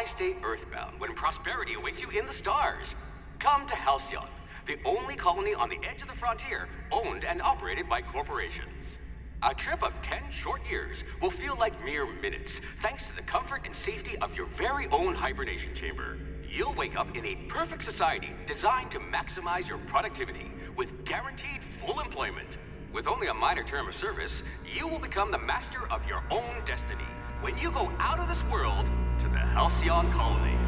why stay earthbound when prosperity awaits you in the stars? Come to Halcyon, the only colony on the edge of the frontier, owned and operated by corporations. A trip of 10 short years will feel like mere minutes, thanks to the comfort and safety of your very own hibernation chamber. You'll wake up in a perfect society designed to maximize your productivity with guaranteed full employment. With only a minor term of service, you will become the master of your own destiny when you go out of this world to the Halcyon colony.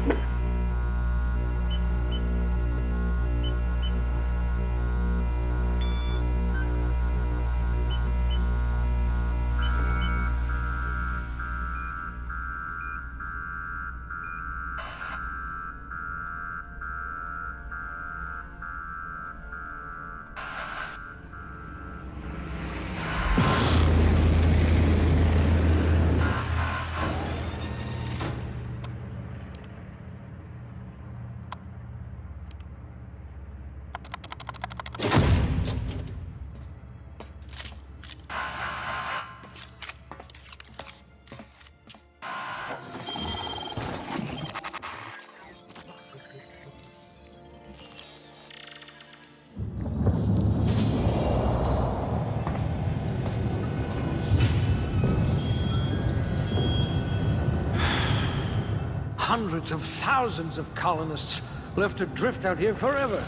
Hundreds of thousands of colonists left adrift out here forever,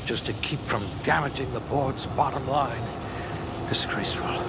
just to keep from damaging the board's bottom line. Disgraceful.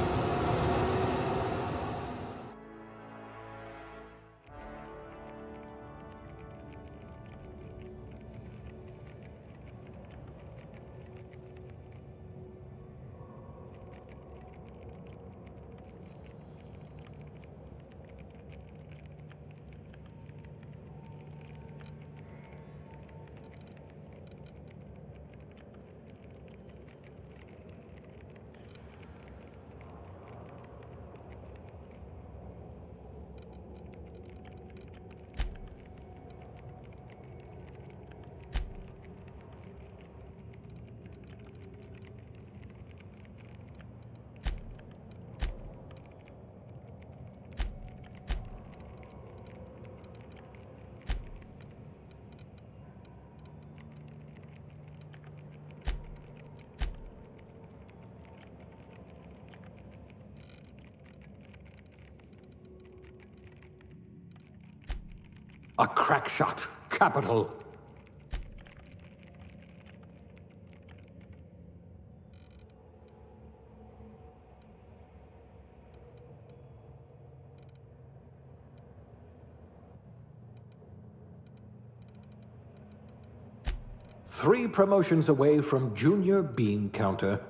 A crack shot. Capital. Three promotions away from Junior Bean Counter.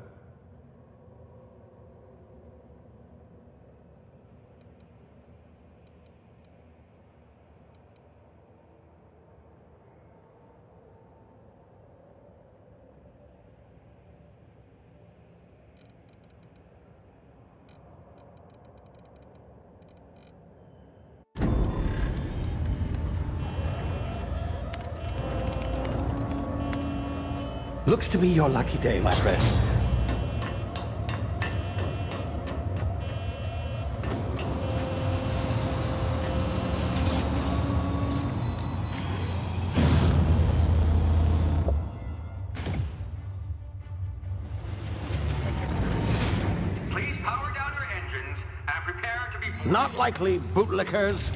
Looks to be your lucky day, my friend. Please power down your engines and prepare to be... Not likely, bootlickers.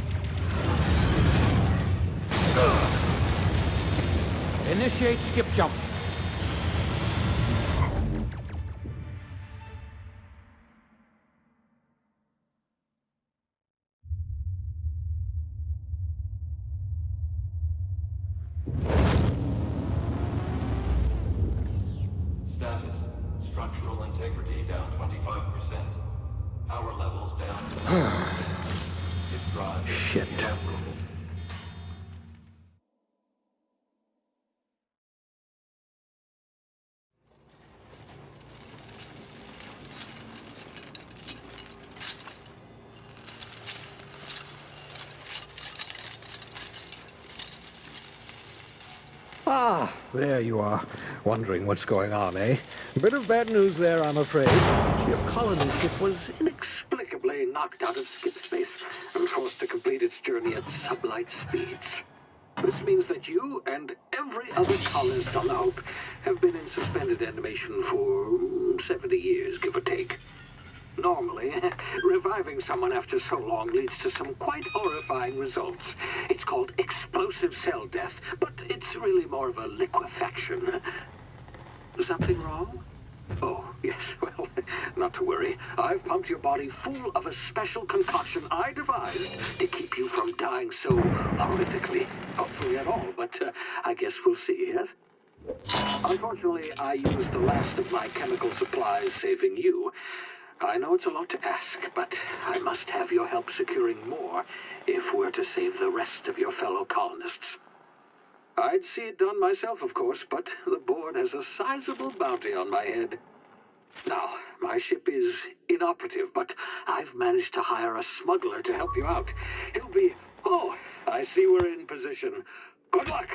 Initiate skip jump. Status. Structural integrity down 25%. Power levels down to 90%. If drive Shit. inoperable. Ah, there you are. Wondering what's going on, eh? Bit of bad news there, I'm afraid. Your colony ship was inexplicably knocked out of skip space and forced to complete its journey at sublight speeds. This means that you and every other colonist on the Hope have been in suspended animation for 70 years, give or take. Normally, reviving someone after so long leads to some quite horrifying results. It's called explosive cell death, but it's really more of a liquefaction. Something wrong? Oh, yes, well, not to worry. I've pumped your body full of a special concoction I devised to keep you from dying so horrifically. Hopefully at all, but I guess we'll see, yes? Unfortunately, I used the last of my chemical supplies saving you. I know it's a lot to ask, but I must have your help securing more if we're to save the rest of your fellow colonists. I'd see it done myself, of course, but the board has a sizable bounty on my head. Now, my ship is inoperative, but I've managed to hire a smuggler to help you out. He'll be... Oh, I see we're in position. Good luck!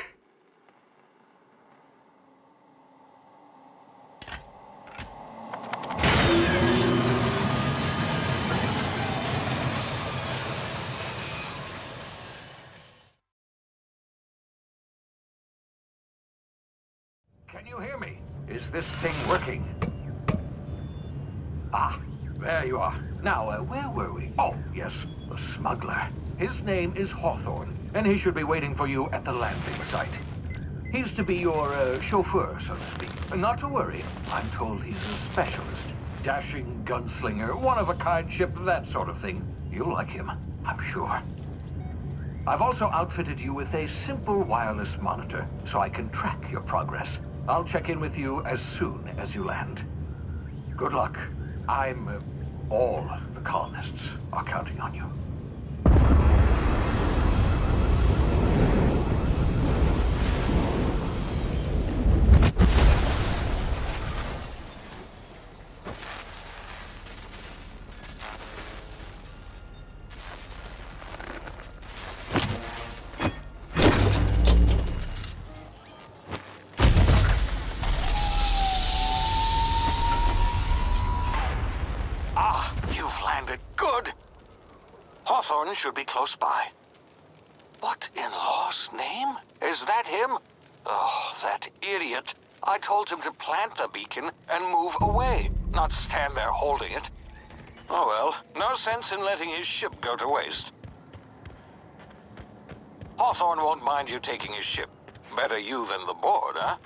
Can you hear me? Is this thing working? Ah, there you are. Now, where were we? Oh, yes, the smuggler. His name is Hawthorne, and he should be waiting for you at the landing site. He's to be your chauffeur, so to speak. Not to worry, I'm told he's a specialist. Dashing gunslinger, one-of-a-kind ship, that sort of thing. You'll like him, I'm sure. I've also outfitted you with a simple wireless monitor, so I can track your progress. I'll check in with you as soon as you land. Good luck. All the colonists are counting on you. Hawthorne should be close by. What in law's name? Is that him? Oh, that idiot. I told him to plant the beacon and move away, not stand there holding it. Oh well, no sense in letting his ship go to waste. Hawthorne won't mind you taking his ship. Better you than the board, huh?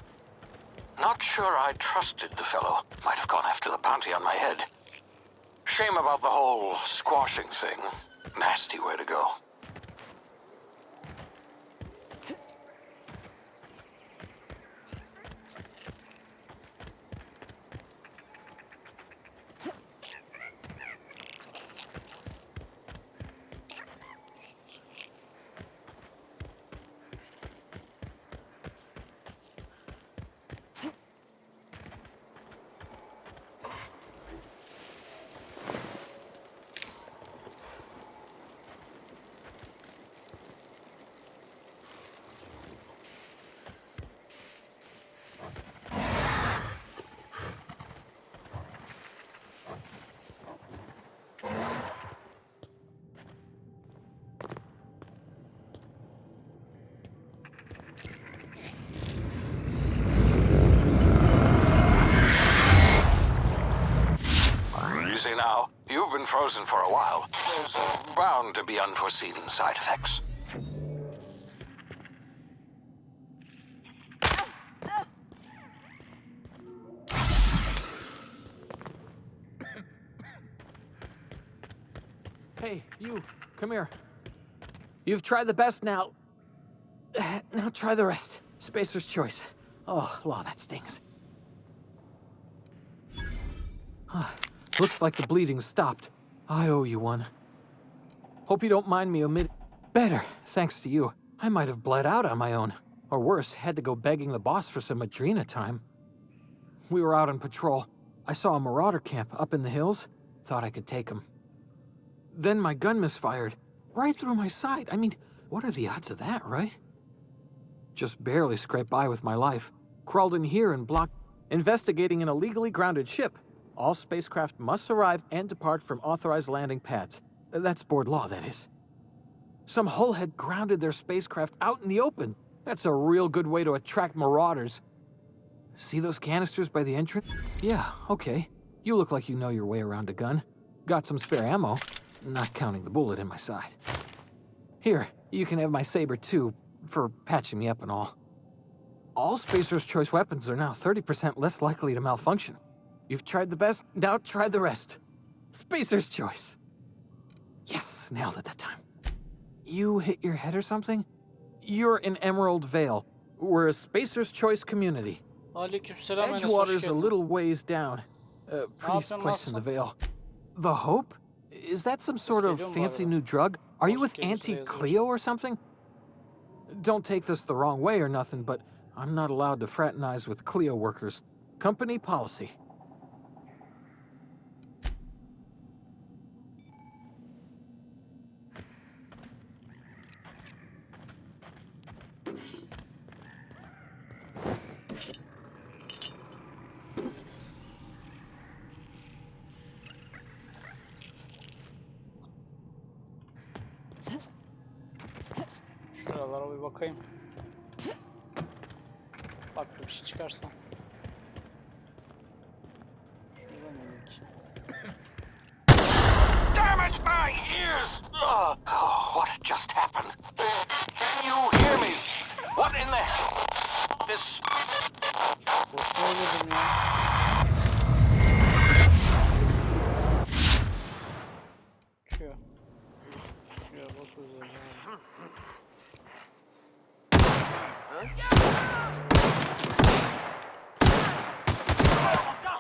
Not sure I trusted the fellow. Might have gone after the bounty on my head. Shame about the whole squashing thing. Nasty way to go. Now, you've been frozen for a while. There's bound to be unforeseen side effects. Hey, you, come here. You've tried the best now. Now try the rest. Spacer's choice. Oh, law, that stings. Looks like the bleeding stopped. I owe you one. Hope you don't mind me omitting. Better, thanks to you. I might have bled out on my own. Or worse, had to go begging the boss for some Adrena time. We were out on patrol. I saw a marauder camp up in the hills. Thought I could take him. Then my gun misfired. Right through my side. I mean, what are the odds of that, right? Just barely scraped by with my life. Crawled in here and blocked... Investigating an illegally grounded ship. All spacecraft must arrive and depart from authorized landing pads. That's board law, that is. Some hullhead grounded their spacecraft out in the open. That's a real good way to attract marauders. See those canisters by the entrance? Yeah, okay. You look like you know your way around a gun. Got some spare ammo, not counting the bullet in my side. Here, you can have my saber too, for patching me up and all. All Spacer's Choice weapons are now 30% less likely to malfunction. You've tried the best, now try the rest. Spacer's Choice. Yes, nailed it that time. You hit your head or something? You're in Emerald Vale. We're a Spacer's Choice community. Aleykümselam Enes, hoş Edgewater's a geldin. little ways down. Prettiest yapıyorsun, place in the nasılsın? Vale. The Hope? Is that some sort of geliyor mu fancy arada? new drug? Are you Hoş with geliyorsa Auntie yazıyorsun. Cleo or something? Don't take this the wrong way or nothing, but I'm not allowed to fraternize with Cleo workers. Company policy. Şuralara bir bakayım. Farklı bir şey çıkarsa. Şuradan inek. Damn it, my ears! What just happened? Can you hear me? What in the... This... Boşluğa girdim ya. Q. Q'ya basıyoruz acaba.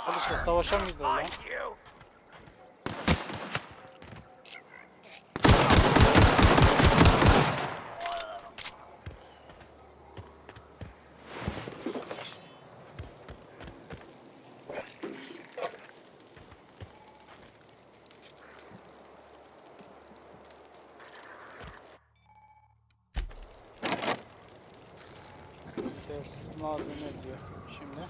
Hadi işte savaşa mıydı lan? Yetersiz malzeme diyor şimdi.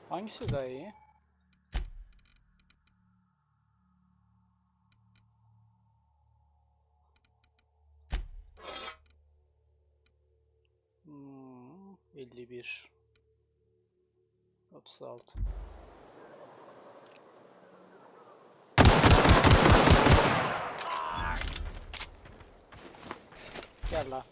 Hangisi daha iyi? Hmm, 51 36 Gel la.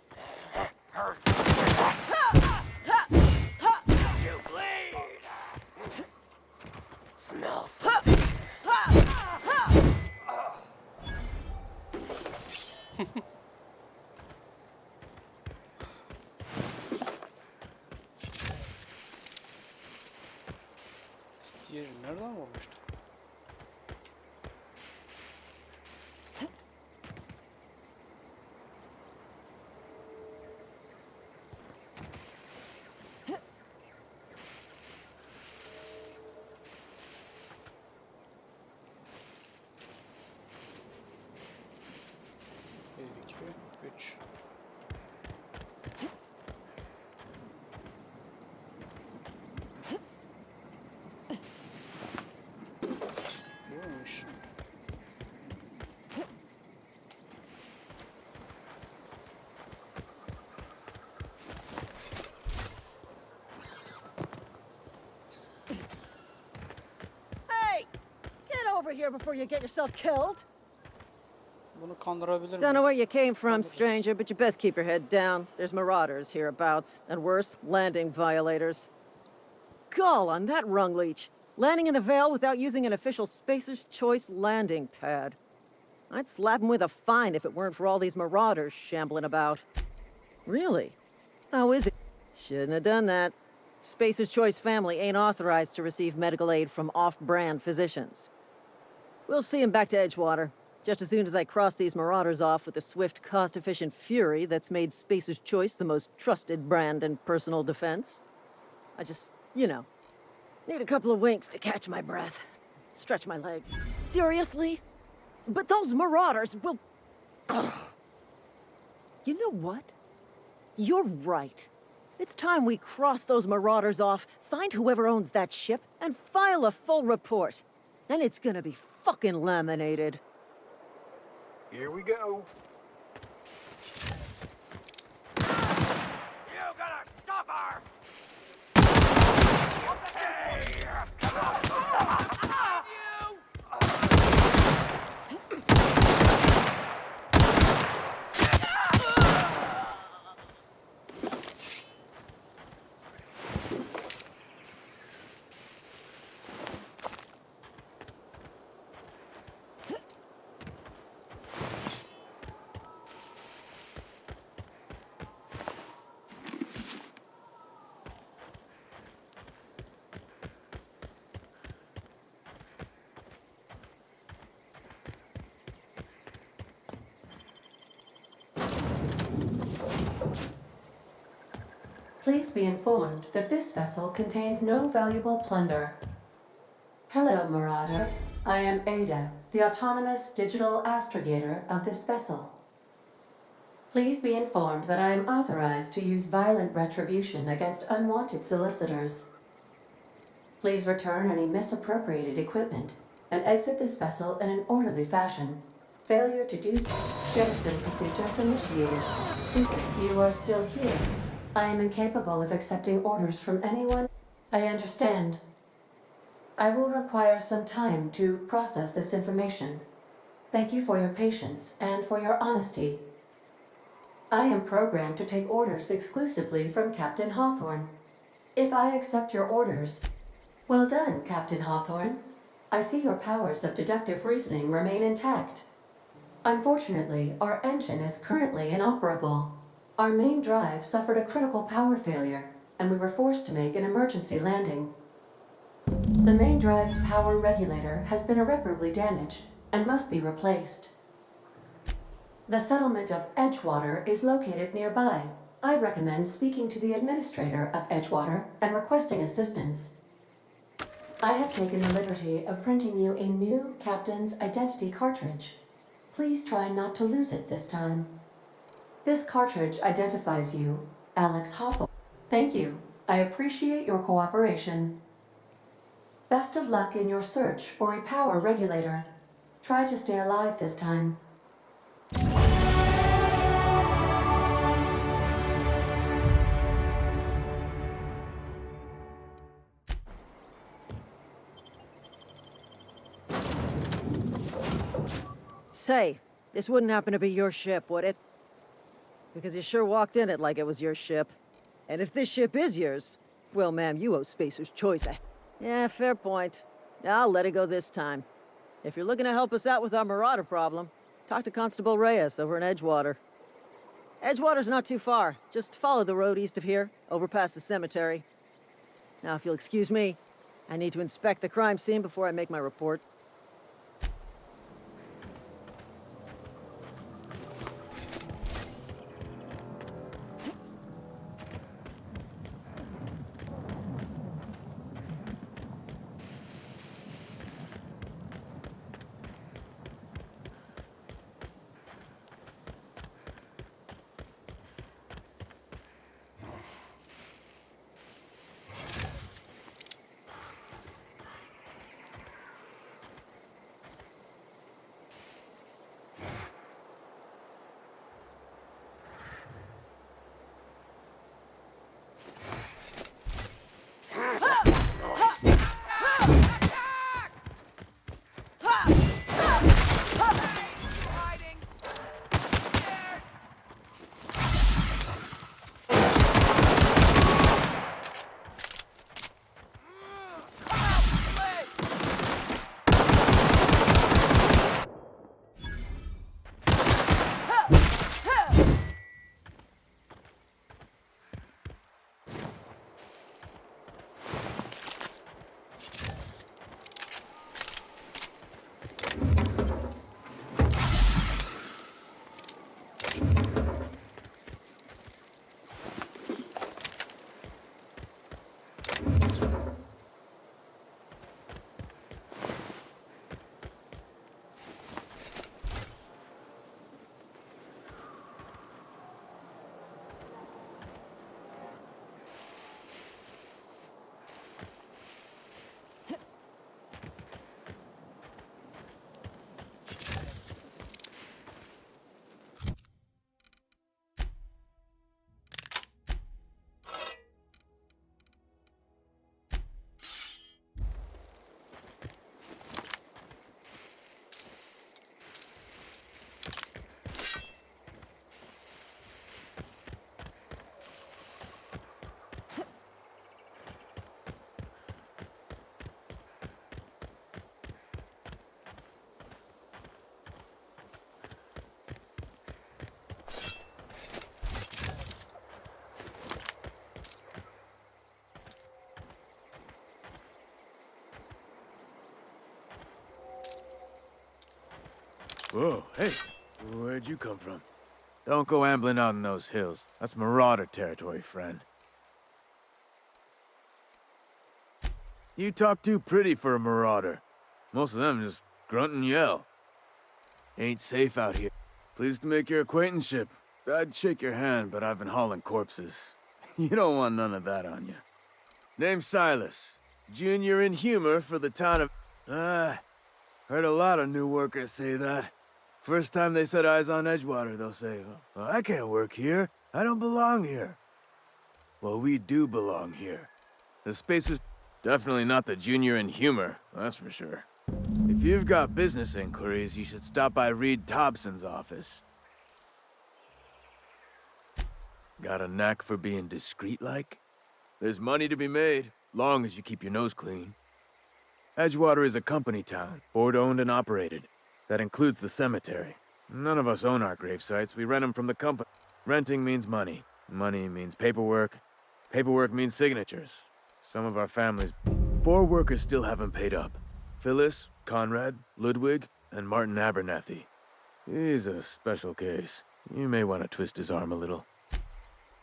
Diğeri nereden vurmuştu? Bir, iki, üç. Buymuş. Hey! Get over here before you get yourself killed. Bunu kandırabilir Don't know miyim? where you came from, stranger, but you best keep your head down. There's marauders hereabouts, and worse, landing violators. Gall on that rung leech. Landing in the Vale without using an official Spacer's Choice landing pad. I'd slap him with a fine if it weren't for all these marauders shambling about. Really? How is it? Shouldn't have done that. Spacer's Choice family ain't authorized to receive medical aid from off-brand physicians. We'll see him back to Edgewater, just as soon as I cross these marauders off with the swift, cost-efficient fury that's made Spacer's Choice the most trusted brand in personal defense. I just, need a couple of winks to catch my breath. Stretch my leg. Seriously? But those marauders will... Ugh. You know what? You're right. It's time we cross those marauders off, find whoever owns that ship, and file a full report. Then it's gonna be fucking laminated. Here we go. You gotta stop her! Hey, come on! Please be informed that this vessel contains no valuable plunder. Hello, Marauder. I am Ada, the autonomous digital astrogator of this vessel. Please be informed that I am authorized to use violent retribution against unwanted solicitors. Please return any misappropriated equipment and exit this vessel in an orderly fashion. Failure to do so, jettison procedures initiated. You are still here. I am incapable of accepting orders from anyone. I understand. I will require some time to process this information. Thank you for your patience and for your honesty. I am programmed to take orders exclusively from Captain Hawthorne. If I accept your orders... Well done, Captain Hawthorne. I see your powers of deductive reasoning remain intact. Unfortunately, our engine is currently inoperable. Our main drive suffered a critical power failure, and we were forced to make an emergency landing. The main drive's power regulator has been irreparably damaged and must be replaced. The settlement of Edgewater is located nearby. I recommend speaking to the administrator of Edgewater and requesting assistance. I have taken the liberty of printing you a new captain's identity cartridge. Please try not to lose it this time. This cartridge identifies you, Alex Hawthorne. Thank you. I appreciate your cooperation. Best of luck in your search for a power regulator. Try to stay alive this time. Say, this wouldn't happen to be your ship, would it? Because you sure walked in it like it was your ship. And if this ship is yours, well, ma'am, you owe Spacer's Choice. Yeah, fair point. I'll let it go this time. If you're looking to help us out with our marauder problem, talk to Constable Reyes over in Edgewater. Edgewater's not too far. Just follow the road east of here, over past the cemetery. Now, if you'll excuse me, I need to inspect the crime scene before I make my report. Whoa, hey, where'd you come from? Don't go ambling out in those hills. That's marauder territory, friend. You talk too pretty for a marauder. Most of them just grunt and yell. Ain't safe out here. Pleased to make your acquaintanceship. I'd shake your hand, but I've been hauling corpses. You don't want none of that on you. Name's Silas. Junior in humor for the town of... heard a lot of new workers say that. First time they set eyes on Edgewater, they'll say, "Well, I can't work here. I don't belong here." Well, we do belong here. The space is definitely not the junior in humor, that's for sure. If you've got business inquiries, you should stop by Reed Thompson's office. Got a knack for being discreet-like? There's money to be made, long as you keep your nose clean. Edgewater is a company town, board-owned and operated. That includes the cemetery. None of us own our grave sites, we rent them from the company. Renting means money. Money means paperwork. Paperwork means signatures. Some of our families... 4 workers still haven't paid up. Phyllis, Conrad, Ludwig, and Martin Abernathy. He's a special case. You may want to twist his arm a little.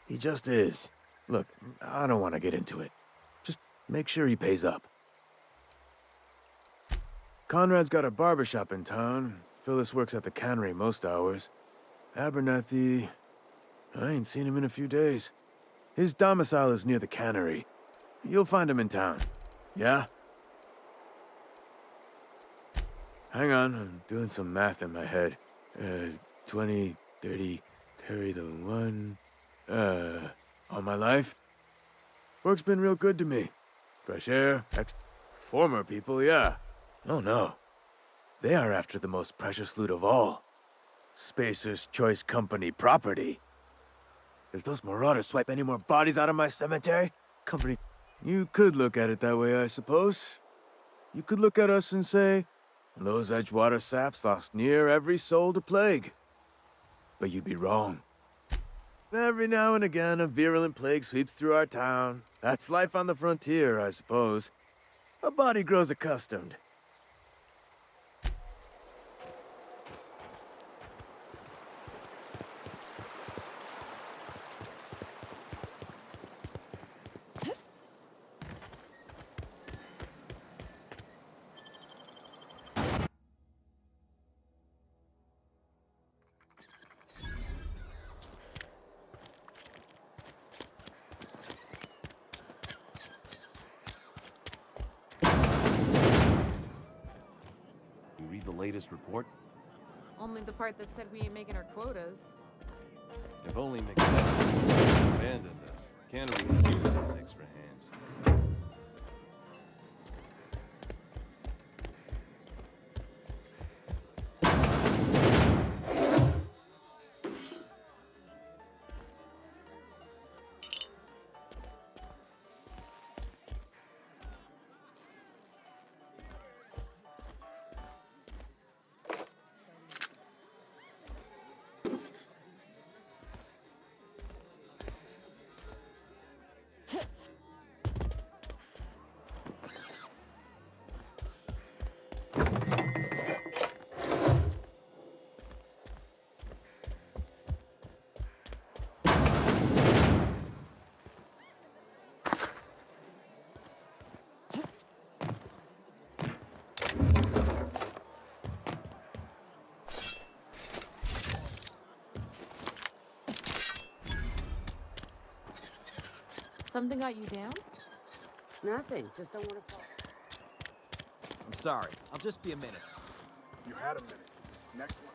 He just is. Look, I don't want to get into it. Just make sure he pays up. Conrad's got a barbershop in town. Phyllis works at the cannery most hours. Abernathy... I ain't seen him in a few days. His domicile is near the cannery. You'll find him in town. Yeah? Hang on, I'm doing some math in my head. 20, 30, carry the 1... all my life? Work's been real good to me. Fresh air, former people, yeah. Oh no. They are after the most precious loot of all. Spacer's Choice Company property. If those marauders swipe any more bodies out of my cemetery, company... You could look at it that way, I suppose. You could look at us and say, those Edgewater saps lost near every soul to plague. But you'd be wrong. Every now and again, a virulent plague sweeps through our town. That's life on the frontier, I suppose. A body grows accustomed. You read the latest report? Only the part that said we ain't making our quotas. If only McDevitt abandoned us. Cannery could use those extra hands. Something got you down? Nothing. Just don't want to fall. I'm sorry. I'll just be a minute. You had a minute. Next one.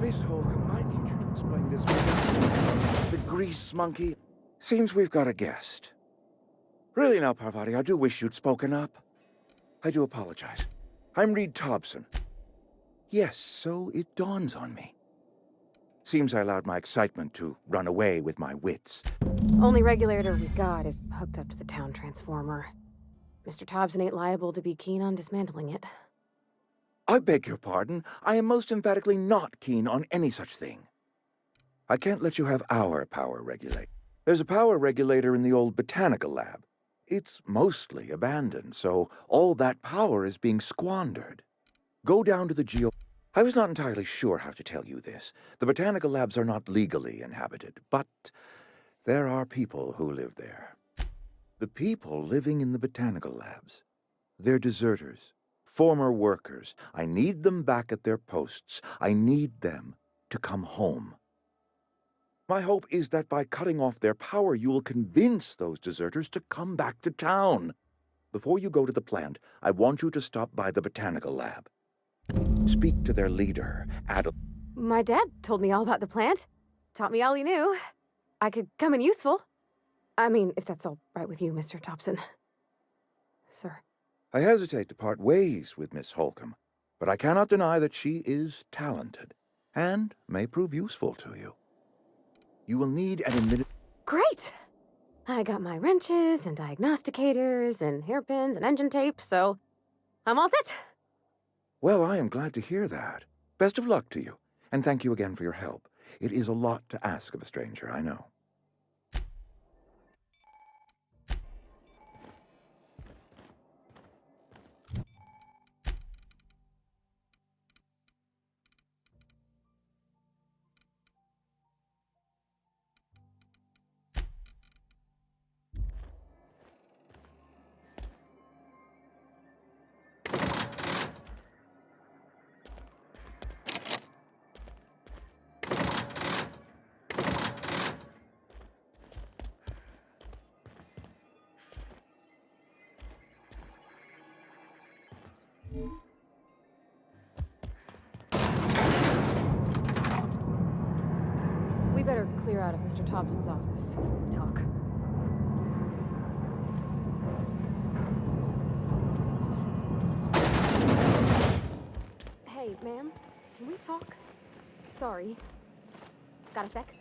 Miss Holcomb, I need you to explain this one. The grease monkey. Seems we've got a guest. Really now, Parvati, I do wish you'd spoken up. I do apologize. I'm Reed Thompson. Yes, so it dawns on me. Seems I allowed my excitement to run away with my wits. Only regulator we got is hooked up to the town transformer. Mr. Thompson ain't liable to be keen on dismantling it. I beg your pardon. I am most emphatically not keen on any such thing. I can't let you have our power regulator. There's a power regulator in the old botanical lab. It's mostly abandoned, so all that power is being squandered. Go down to the I was not entirely sure how to tell you this. The botanical labs are not legally inhabited, but there are people who live there. The people living in the botanical labs. They're deserters, former workers. I need them back at their posts. I need them to come home. My hope is that by cutting off their power, you will convince those deserters to come back to town. Before you go to the plant, I want you to stop by the botanical lab. Speak to their leader, My dad told me all about the plant. Taught me all he knew. I could come in useful. I mean, if that's all right with you, Mr. Thompson. Sir. I hesitate to part ways with Miss Holcomb, but I cannot deny that she is talented and may prove useful to you. You will need an administrator. Great! I got my wrenches and diagnosticators and hairpins and engine tape, so I'm all set. Well, I am glad to hear that. Best of luck to you, and thank you again for your help. It is a lot to ask of a stranger, I know. We better clear out of Mr. Thompson's office before we talk. Hey, ma'am, can we talk? Sorry. Got a sec?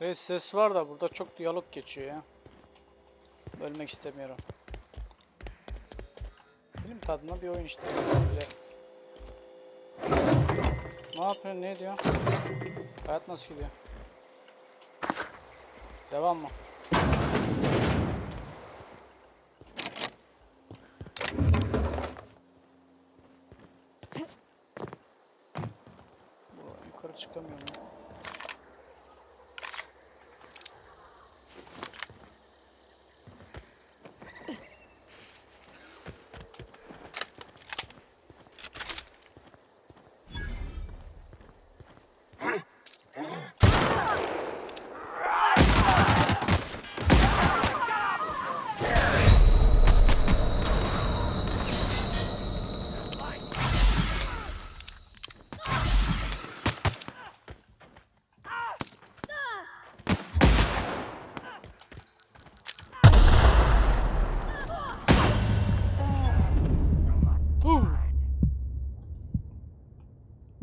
Ve ses var da burada çok diyalog geçiyor ya. Bölmek istemiyorum. Film tadında bir oyun işte. Güzel. Ne yapıyorsun? Ne diyor? Hayat nasıl gidiyor? Devam mı? Yukarı çıkamıyorum ya.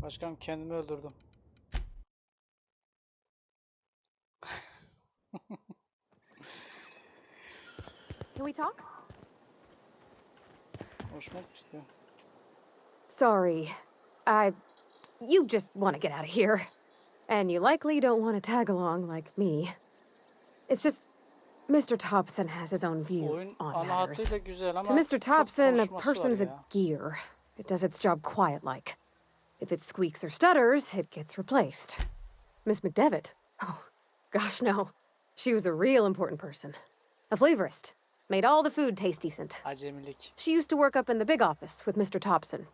Başkanım kendimi öldürdüm. Can we talk? Konuşmak istiyor. Sorry. You just want to get out of here. And you likely don't want to tag along like me. It's just Mr. Thompson has his own view Oyun on ana matters. hattıyla güzel ama To Mr. çok Thompson, a konuşması var person's a ya. gear. It does its job quiet-like. If it squeaks or stutters, it gets replaced. Miss McDevitt? Oh, gosh, no. She was a real important person. A flavorist. Made all the food taste decent. Acemilik. She used to work up in the big office with Mr. Thompson.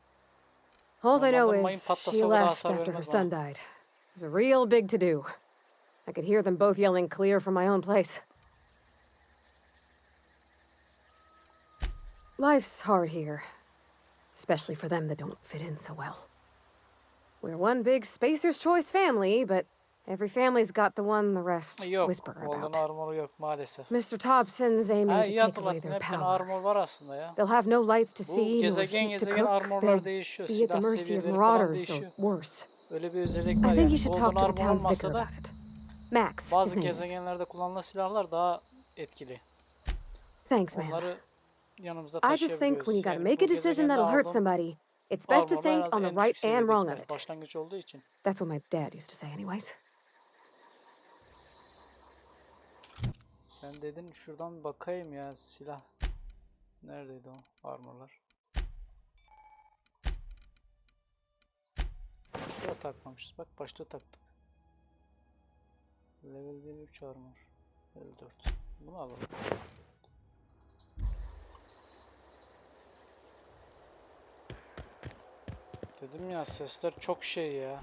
All I know Normalde mayın is patlasa she o kadar left hasar after her vermez son bana. died. It was a real big to-do. I could hear them both yelling clear from my own place. Life's hard here. Especially for them that don't fit in so well. We're one big Spacer's Choice family, but every family's got the one the rest Yok, whisper Golden about. Armor yok maalesef. Mr. Thompson's aiming Ha, to iyi take away hatırlattın. their Hep tane power. armor var aslında ya. They'll have no lights to Bu see, nor gezegen heat to gezegen cook. armorlar They'll değişiyor. be at the Silah mercy of seviyeleri falan marauders or değişiyor. worse. Öyle bir özellik I var think you yani. should Golden talk to the Armor town's vicar olmasa da about it. Max, his bazı name is. gezegenlerde kullanılan silahlar daha etkili. Thanks, man. Onları yanımıza I just think when you taşıyabiliyoruz. gotta Yani make bu a decision gezegende that'll hurt aldığım somebody, it's best to armorlar think on herhalde the en düşük right and wrong of seviyedekiler. it. Başlangıç olduğu için. That's what my dad used to say anyways. Sen dedin şuradan bir bakayım ya silah. Neredeydi o armorlar? Şuraya takmamışız. Bak başta taktık. Level 1 3 armor. Level 4. Bunu alalım. Dedim ya sesler çok şey ya.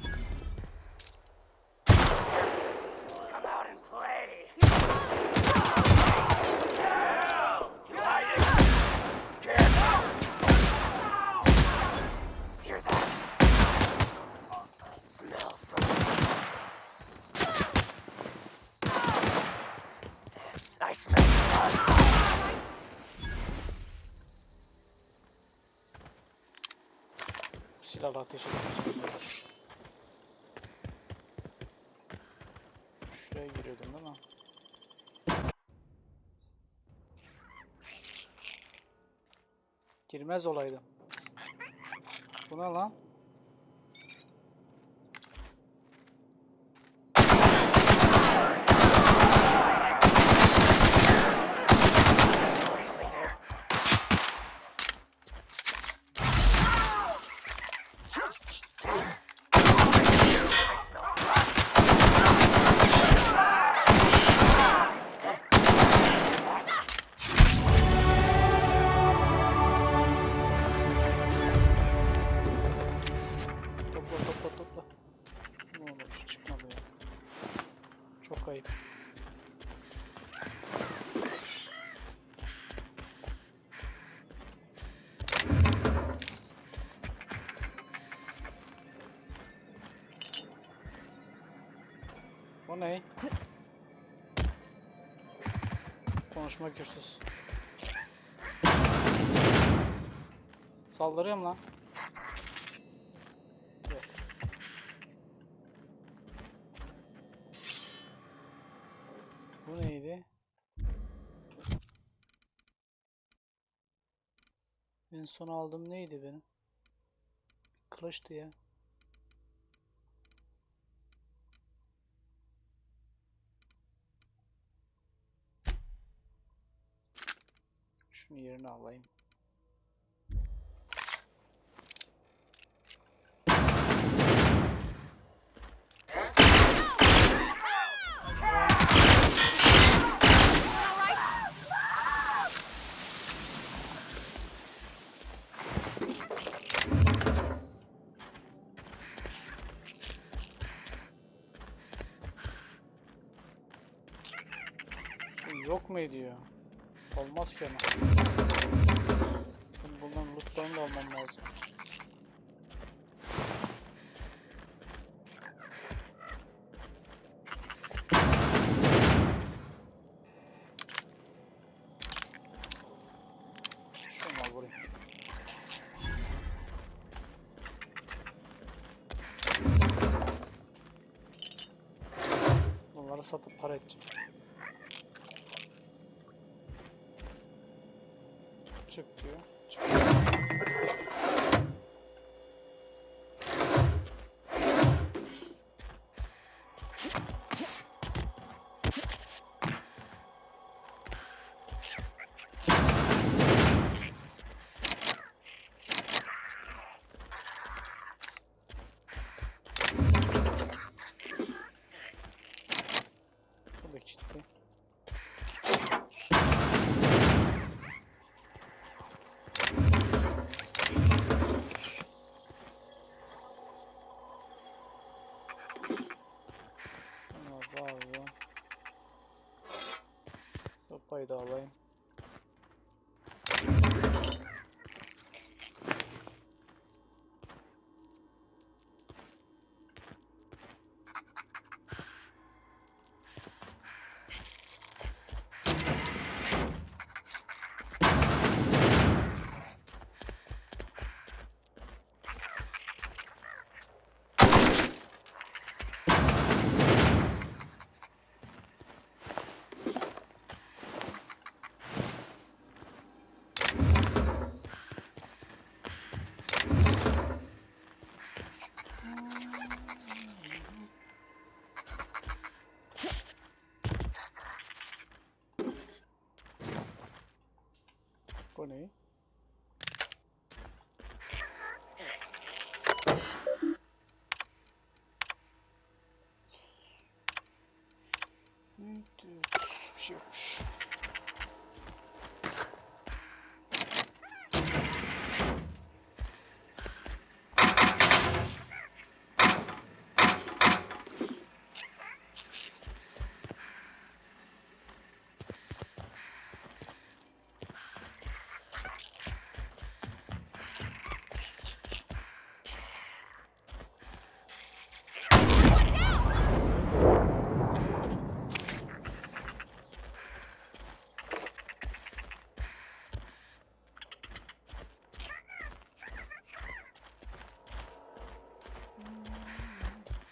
Silahla ateş edeceğim. Şuraya giriyordum değil mi? Girmez olaydım. Bu ne lan? Topla. Ne olur çıkmadı ya. Çok ayıp. O ne? Konuşma güçlüsü. Saldırıyorum lan. Yok. Bu neydi? En son aldığım neydi benim? Kılıçtı ya. Şunu yerine alayım. Yok mu ediyor? Olmaz ki ama. Bundan lootlarını da almam lazım. Şunu vurayım. Bunları satıp para edeceğim. Çık diyor. Çık. Bu da kilitli. Sopayı da alayım. Bu ne? Bir şey yokmuş.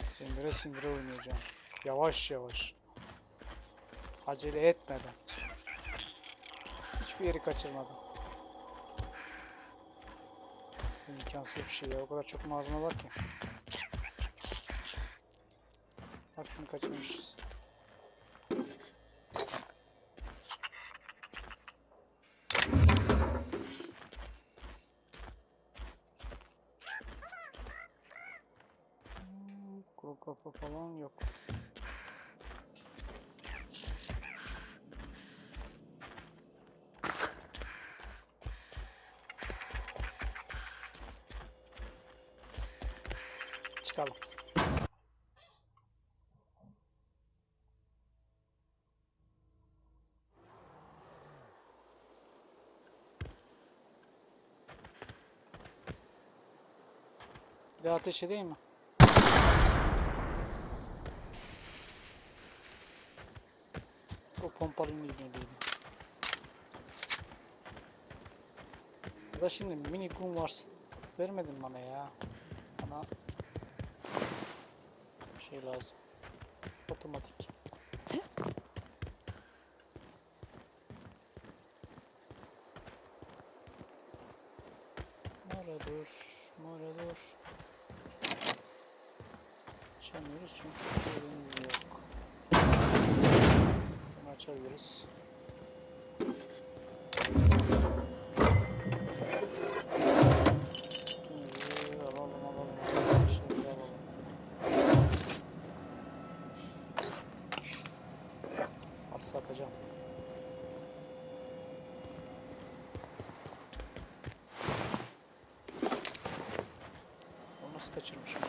Sindire sindire oynayacağım. Yavaş yavaş. Acele etmeden. Hiçbir yeri kaçırmadım. İmkansız bir şey ya. O kadar çok malzeme var ki. Bak şunu kaçırmışız. Kuru kafa falan yok. Çıkalım. Bir daha ateş edeyim mi? O pompalının ilgiliydi. Ya da şimdi mini gun var. Vermedin bana ya. Bana şey lazım. Otomatik. Açamıyoruz çünkü ürünümüz yok. Bunu açabiliriz. Alalım. Şimdi alalım. Hapse atacağım. Onu nasıl kaçırmışım ya?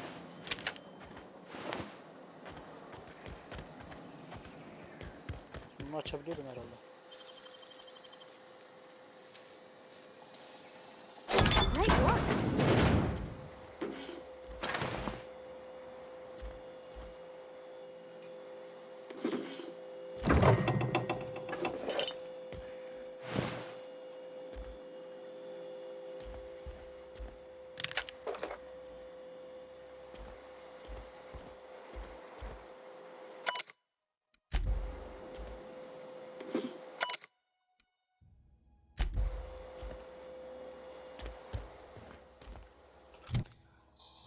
Bunu açabiliyordum herhalde. Great work.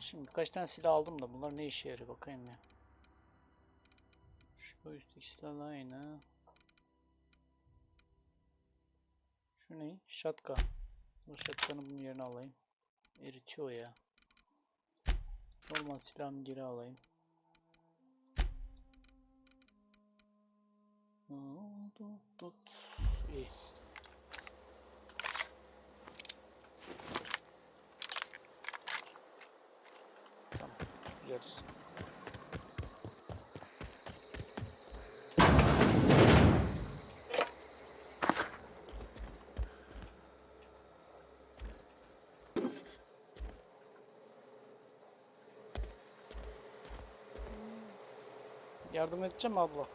Şimdi birkaç tane silah aldım da bunlar ne işe yarıyor bakayım ya. Şu üstteki silahla aynı. Şu ne? Shotgun. Bu shotgun'ı bunun yerine alayım. Eritiyor ya. Normal silahımı geri alayım. İyi. Tamam. Güzeliz. Yardım edeceğim abla.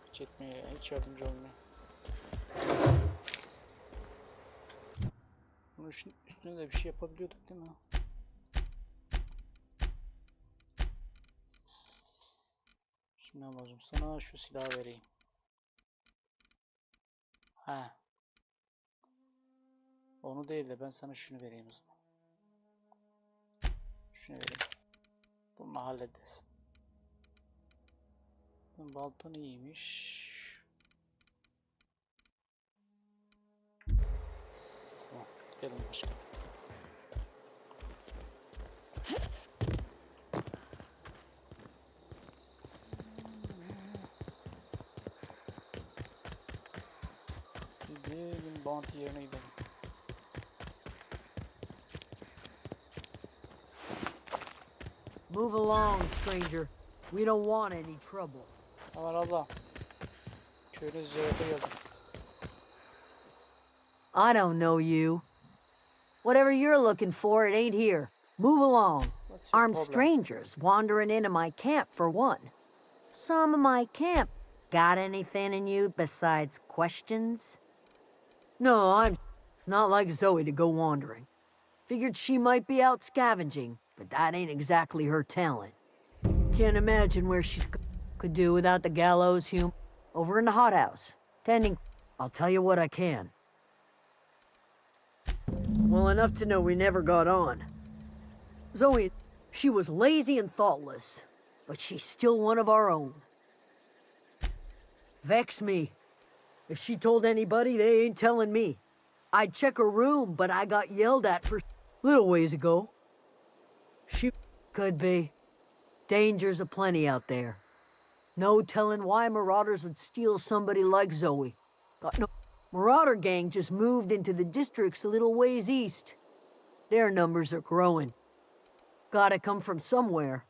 Hiç etmiyor ya. Hiç yardımcı olmuyor. Bunun üstüne de bir şey yapabiliyorduk değil mi? Şimdi amacım sana şu silahı vereyim. Ha. Onu değil de ben sana şunu vereyim o zaman. Şunu vereyim. Bunu hallederiz. Baltan iyiymiş. Tamam. Gidelim başka. Gidelim bounty yerine gidelim. Move along, stranger. We don't want any trouble. Aman abla. Köylü ziyarete geldim. I don't know you. Whatever you're looking for, it ain't here. Move along. What's your Armed problem? strangers wandering into my camp for one. Some of my camp. Got anything in you besides questions? No, it's not like Zoe to go wandering. Figured she might be out scavenging, but that ain't exactly her talent. Can't imagine where could do without the gallows over in the hothouse. Tending. I'll tell you what I can. Well, enough to know we never got on. Zoe, she was lazy and thoughtless, but she's still one of our own. Vex me. If she told anybody, they ain't telling me. I'd check her room, but I got yelled at for little ways ago. She could be. Dangers aplenty out there. No telling why marauders would steal somebody like Zoe. Got no. Marauder gang just moved into the districts a little ways east. Their numbers are growing. Gotta come from somewhere.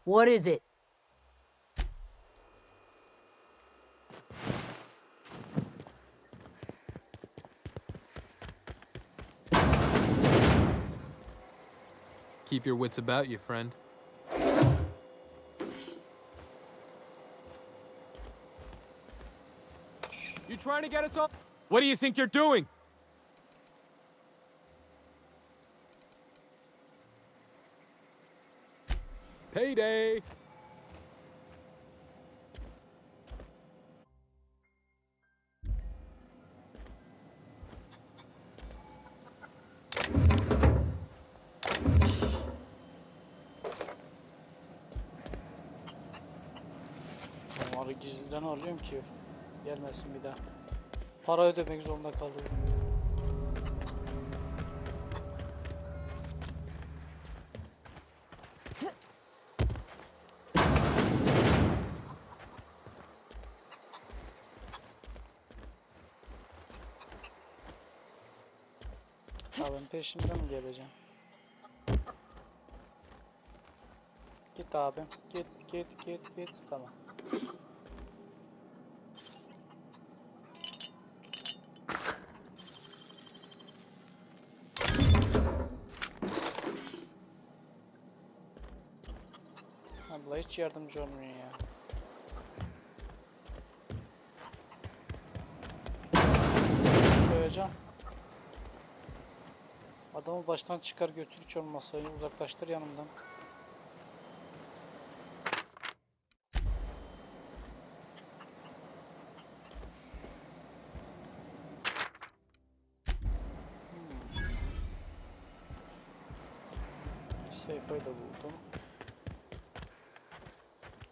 What is it? Keep your wits about you, friend. You trying to get us all? What do you think you're doing? Payday! Bunları gizliden alıyorum ki gelmesin bir daha. Para ödemek zorunda kalıyorum. Abim peşimden mi geleceğim? Git abim. Git. Tamam. Abla hiç yardımcı olmuyor ya. Soyacağım. Adamı baştan çıkar götür, hiç olmazsa uzaklaştır yanımdan. Seyfayı da buldum.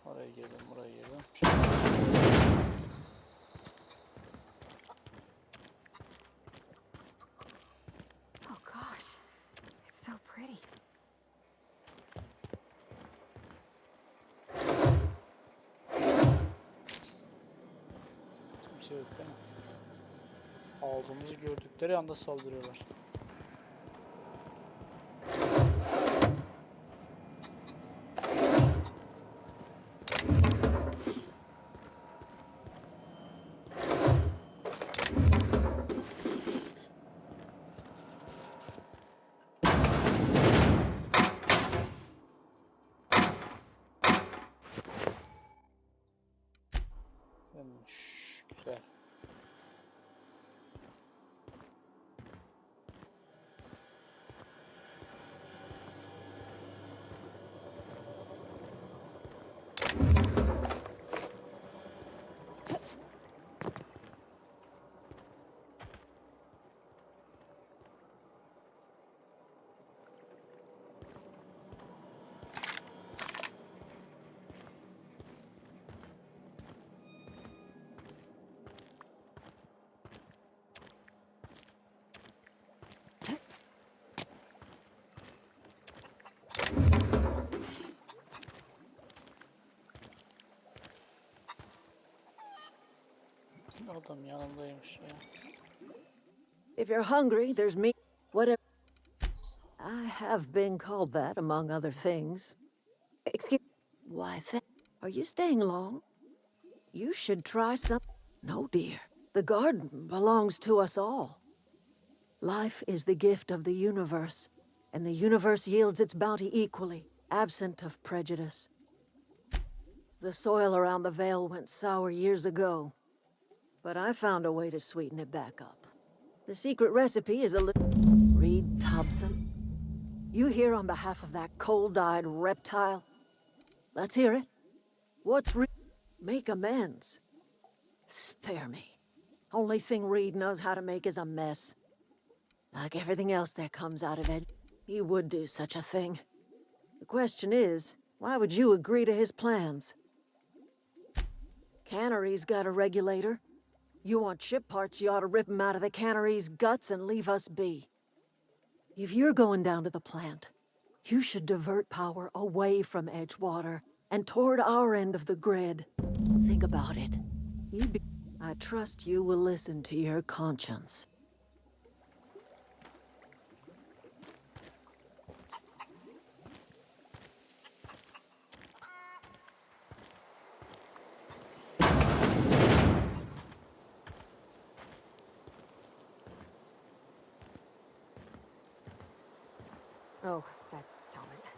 Oraya girdim, buraya girdim. Oh gosh, it's so pretty. Kimse yok değil mi? Aldığımızı gördükleri anda saldırıyorlar. Güzel. Adam yanımdaymış ya. If you're hungry, there's meat. Whatever. I have been called that, among other things. Excuse. Why, are you staying long? You should try some. No, dear. The garden belongs to us all. Life is the gift of the universe, and the universe yields its bounty equally, absent of prejudice. The soil around the Vale went sour years ago, but I found a way to sweeten it back up. The secret recipe is a little... Reed Thompson. You here on behalf of that cold-eyed reptile? Let's hear it. Make amends. Spare me. Only thing Reed knows how to make is a mess. Like everything else that comes out of it, he would do such a thing. The question is, why would you agree to his plans? Cannery's got a regulator. You want ship parts, you ought to rip 'em out of the cannery's guts and leave us be. If you're going down to the plant, you should divert power away from Edgewater and toward our end of the grid. Think about it. I trust you will listen to your conscience. Oh, that's Thomas.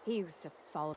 He used to follow.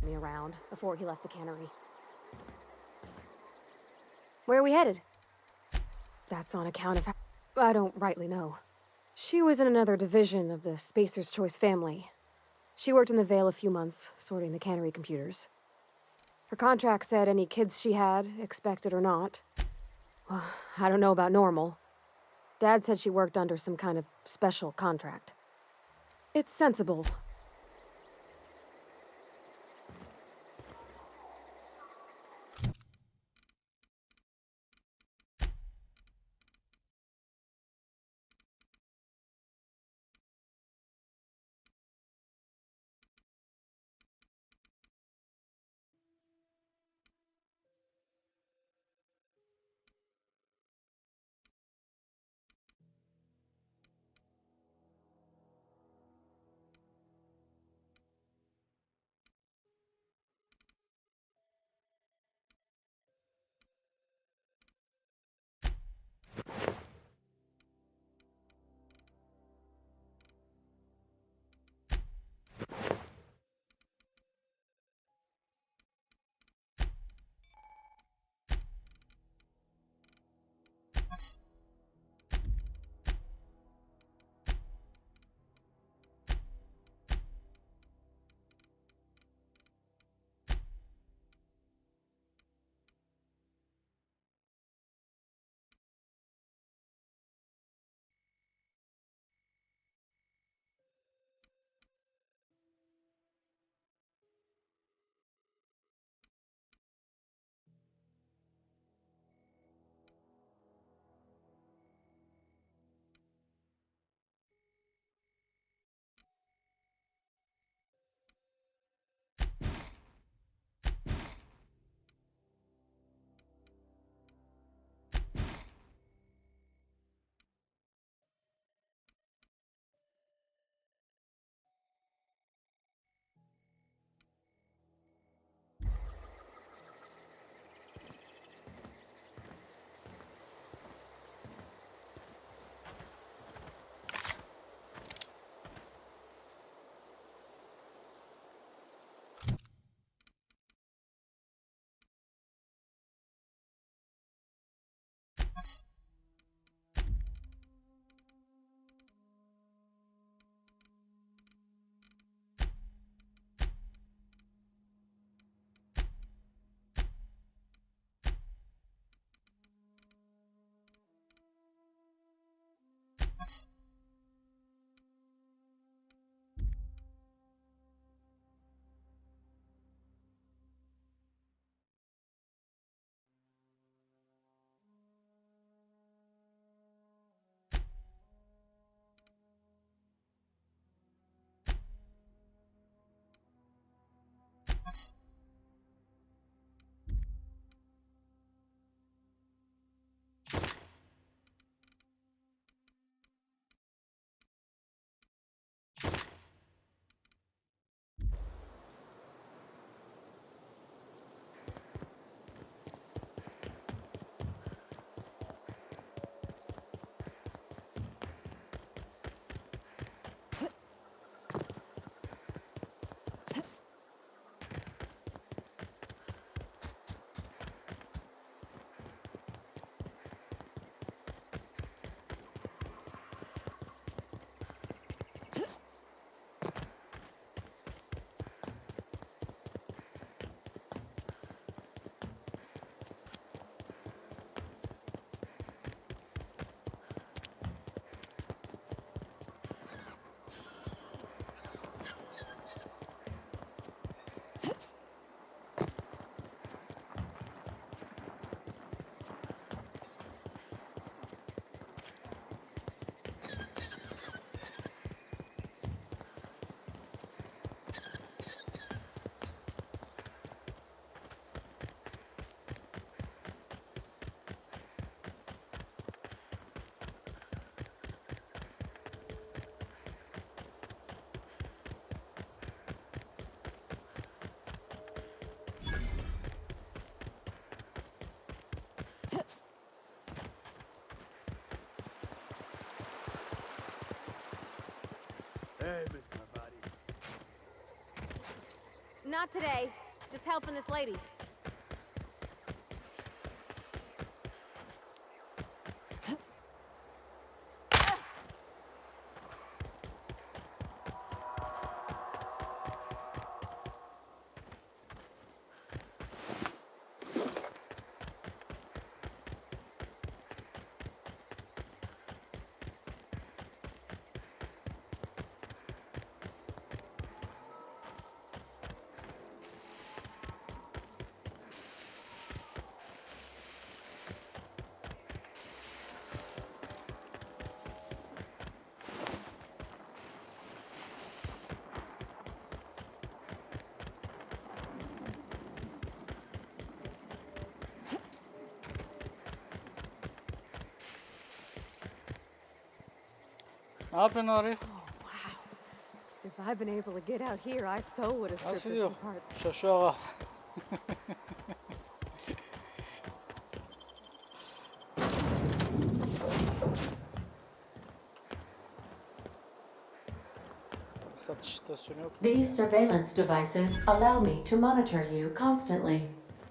me around before he left the cannery. Where are we headed? That's on account of how... I don't rightly know. She was in another division of the Spacer's Choice family. She worked in the Vale a few months, sorting the cannery computers. Her contract said any kids she had, expected or not. Well, I don't know about normal. Dad said she worked under some kind of special contract. It's sensible. not today. Just helping this lady. Ne yapıyorsun Arif? If I'd been able to get out here, I so would have stripped Nasıl this yok? for parts. Şaşıyor ağa. Satış istasyonu yok. These surveillance devices allow me to monitor you constantly.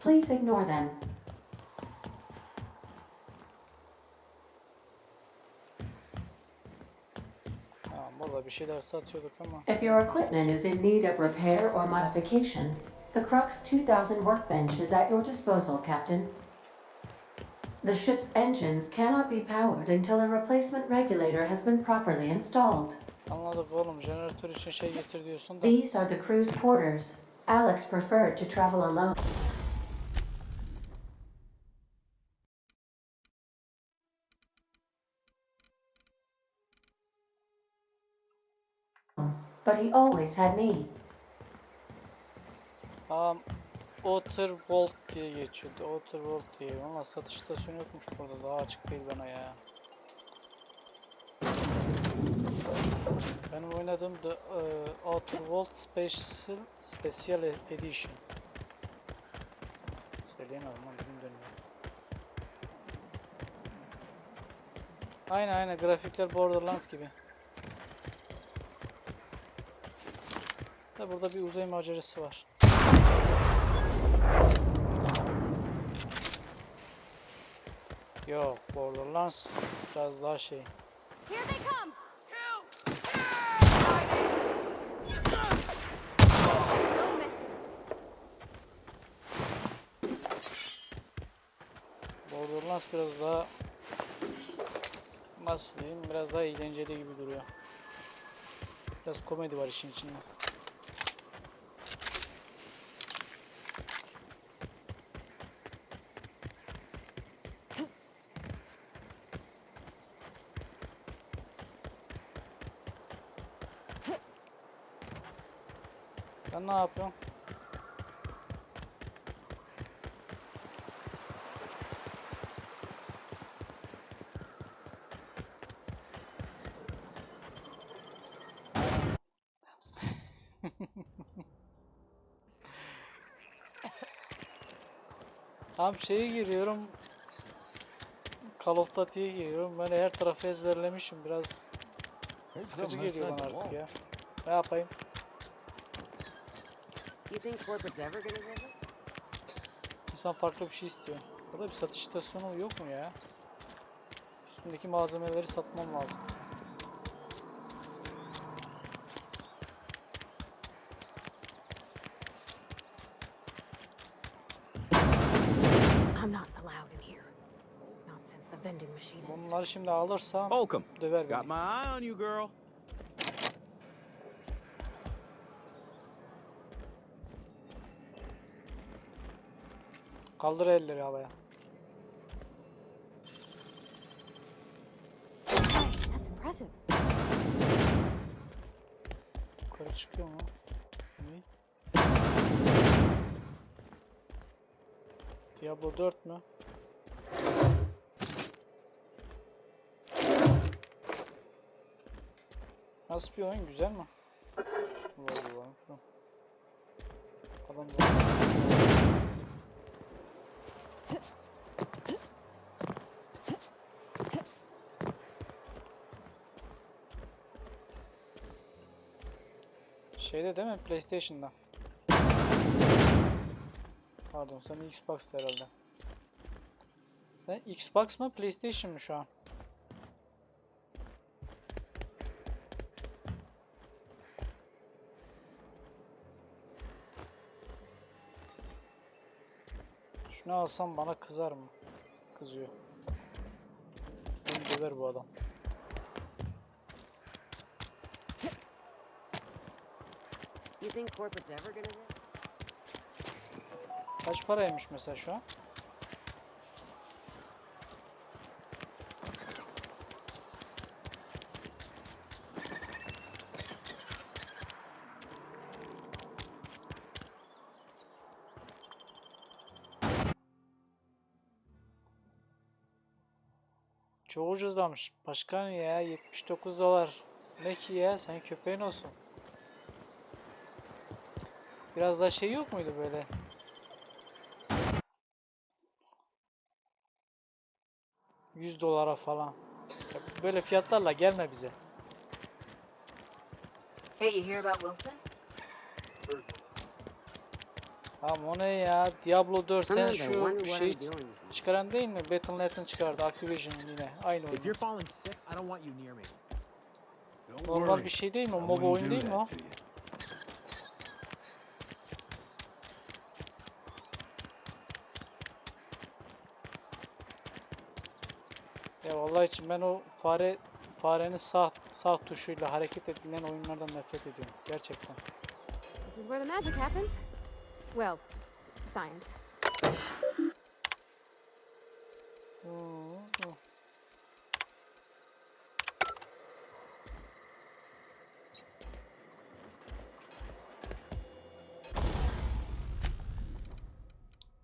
Please ignore them. Burada bir şeyler satıyorduk ama. If your equipment is in need of repair or modification, the Crux 2000 workbench is at your disposal, Captain. The ship's engines cannot be powered until a replacement regulator has been properly installed. Anladık oğlum, jeneratör için şey getir diyorsun da. These are the crew's quarters. Alex preferred to travel alone. But he always had me. Outervolt diye geçiyordu. Outervolt diye. Ama satış istasyonu yokmuş burada. Daha açık değil bana ya. Benim oynadığım The Outervolt Special Edition. Söyleyemem lan, dilim dönüyor. Aynen grafikler Borderlands gibi. Da burada bir uzay macerası var. Yok, Borderlands biraz daha şey. Here they come. Don't mess with us. Borderlands biraz daha nasıl diyeyim, biraz daha eğlenceli gibi duruyor. Biraz komedi var işin içinde. Sen ne yapıyorsun? Tam şeye giriyorum. Call of Duty'ye giriyorum. Ben her tarafı ezberlemişim. Biraz sıkıcı geliyor bana artık ya. Ne yapayım? İnsan farklı bir şey istiyor. Burada bir satış istasyonu yok mu ya? Üstündeki malzemeleri satmam lazım. I'm not allowed in here. Not since the vending machine. Bunları şimdi alırsam Holcomb, döver got beni. my eye on you, girl. Kaldır elleri havaya. Hey, that's impressive. Yukarı çıkıyor mu? Ne? Diablo 4 mü? Nasıl bir oyun? Güzel mi? Vallahi şu. Adam da. Şeyde değil mi? PlayStation'da. Pardon, sen Xbox'ta herhalde. Sen Xbox mı, PlayStation mı şu an? Şunu alsam bana kızar mı? Kızıyor. Beni döver bu adam. You think corporate's ever gonna hit? Kaç paraymış mesela şu an? Çok ucuzlamış. Başkan ya, 79 dolar. Ne ki ya, sen köpeğin olsun. Biraz daha şey yok muydu böyle? $100 falan. Ya böyle fiyatlarla gelme bize. Hey, you hear about Wilson? Tamam o ne ya? Diablo 4 sen Sometimes I wonder şu what şey I'm doing. çıkaran değil mi? Battle.net'in çıkardı. Activision'ın yine. Aynı oyun. If you're falling sick, I don't want you near me. Normal bir şey değil mi? MOBA oyun değil mi o? Ya vallahi için ben o farenin sağ tuşuyla hareket edilen oyunlardan nefret ediyorum. Gerçekten. This is where the magic happens. Well, science.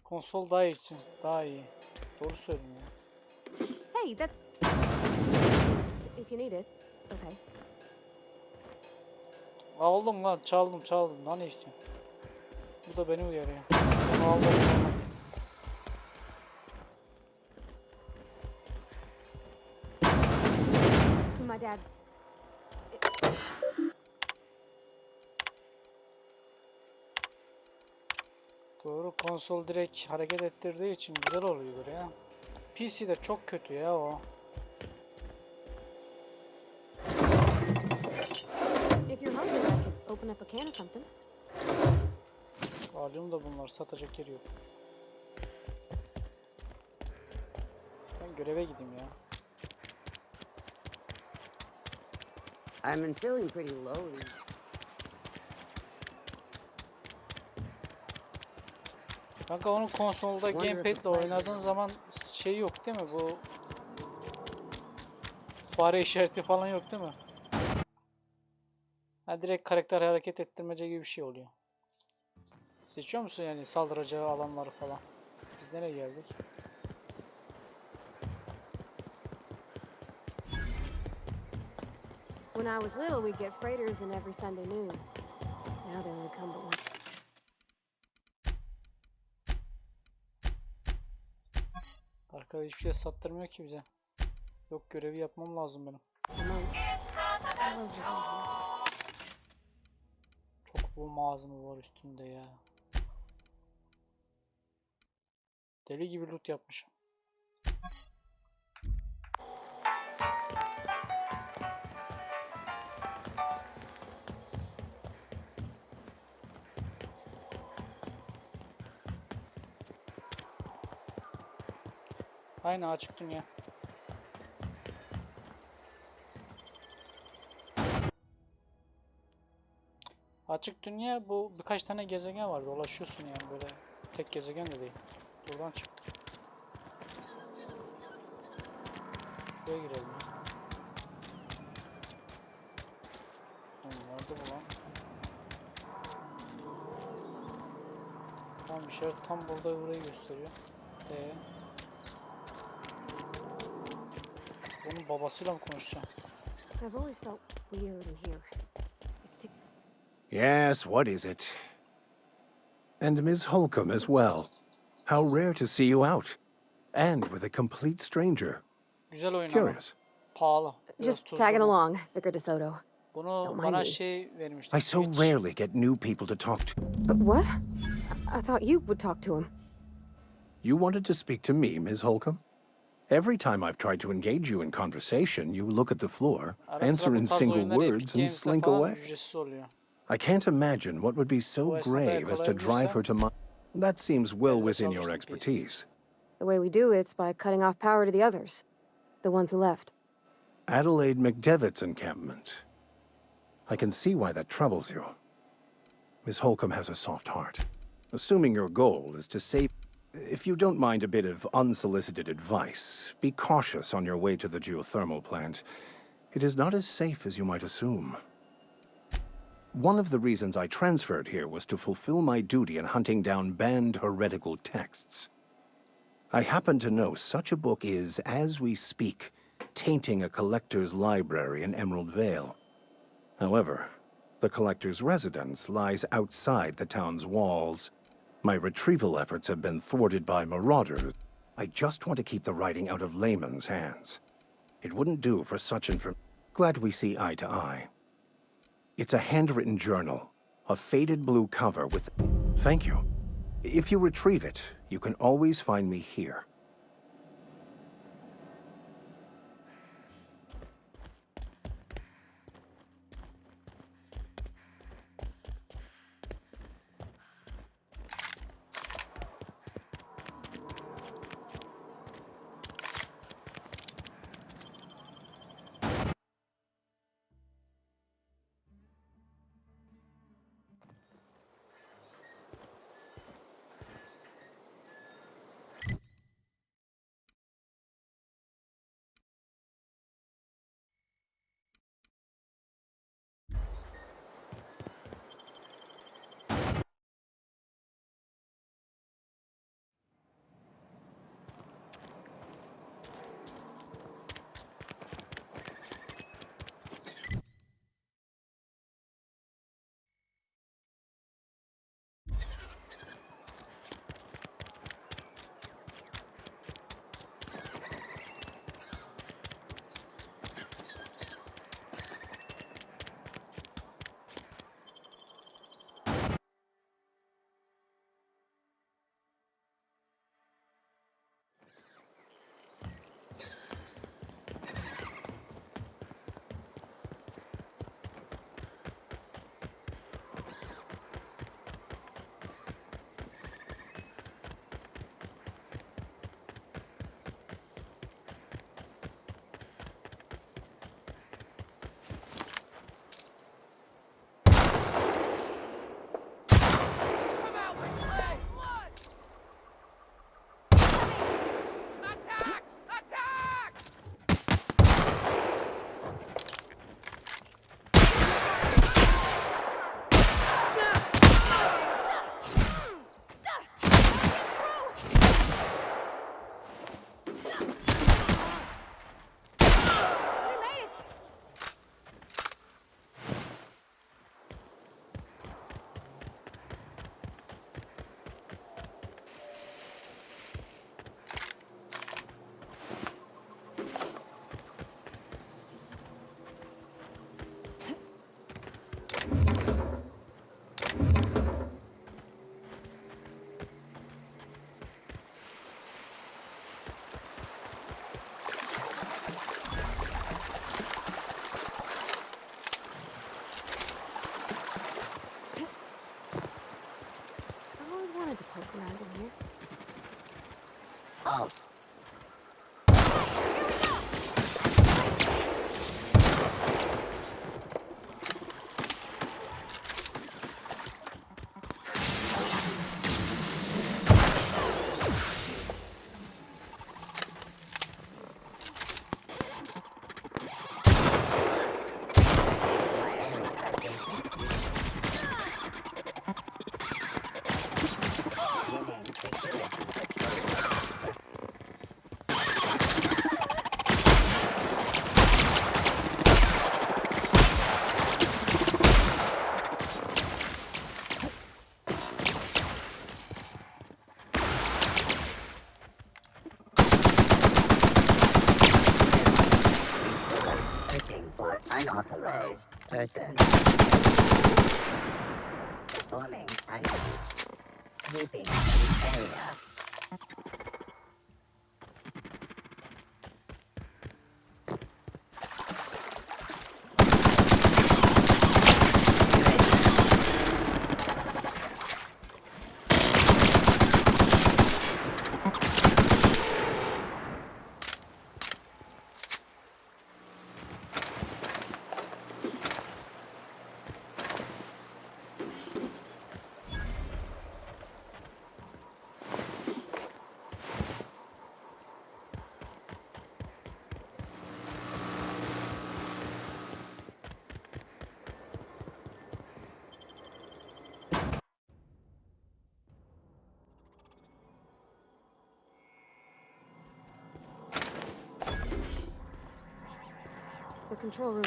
Konsol daha iyi. Daha iyi. Doğru söylüyorsun ya. Hey, that's... If you need it. Okay. Aldım lan, çaldım. Daha ne istiyorsun? Bu da beni uyarıyor. Bunu aldım. My dad's... Doğru, konsol direkt hareket ettirdiği için güzel oluyordur ya. PC'de çok kötü ya o. If you're hungry, I could open up a can of something. Alıyorum da bunlar satacak yeri yok. Ben göreve gideyim ya. I've been feeling pretty low. Kanka onun konsolda gamepad'le oynadığın zaman şey yok değil mi? Bu fare işareti falan yok değil mi? Ha, direkt karakter hareket ettirmece gibi bir şey oluyor. Seçiyor musun yani saldıracağı alanları falan? Biz nereye geldik? When I was little, we'd get freighters in every Sunday noon. Now they only come but once. Arkada hiçbir şey sattırmıyor ki bize. Yok, görevi yapmam lazım benim. Çok bu malzeme var üstünde ya. Deli gibi loot yapmışım. Aynı açık dünya. Açık dünya bu birkaç tane gezegen var. Dolaşıyorsun yani böyle. Tek gezegen de değil. Buradan çıktık. Şuraya girelim ya. Nerede bu lan? Tamam, işaret tam burada, burayı gösteriyor. Bunun babasıyla mı konuşacağım? I've always felt weird in here. Yes, what is it? And Ms. Holcomb as well. How rare to see you out. And with a complete stranger. Güzel oyun ama. Curious. Pahalı. Just tagging along, Vicar DeSoto. Bunu bana şey vermişti. I so rarely get new people to talk to. But what? I thought you would talk to him. You wanted to speak to me, Ms. Holcomb? Every time I've tried to engage you in conversation, you look at the floor, Ara answer sıra bu in tarz single oyunlar Epic words, and Games'te slink falan away. ücretsiz oluyor. I can't imagine what would be so Bu esnada grave as to drive her to my... That seems well within your expertise. The way we do it's by cutting off power to the others, the ones who left. Adelaide McDevitt's encampment. I can see why that troubles you. Miss Holcomb has a soft heart. Assuming your goal is to save... If you don't mind a bit of unsolicited advice, be cautious on your way to the geothermal plant. It is not as safe as you might assume. One of the reasons I transferred here was to fulfill my duty in hunting down banned heretical texts. I happen to know such a book is, as we speak, tainting a collector's library in Emerald Vale. However, the collector's residence lies outside the town's walls. My retrieval efforts have been thwarted by marauders. I just want to keep the writing out of layman's hands. It wouldn't do for such information. Glad we see eye to eye. It's a handwritten journal, a faded blue cover with... Thank you. If you retrieve it, you can always find me here. unauthorized person. Performing actions. Sweeping the area. The control room.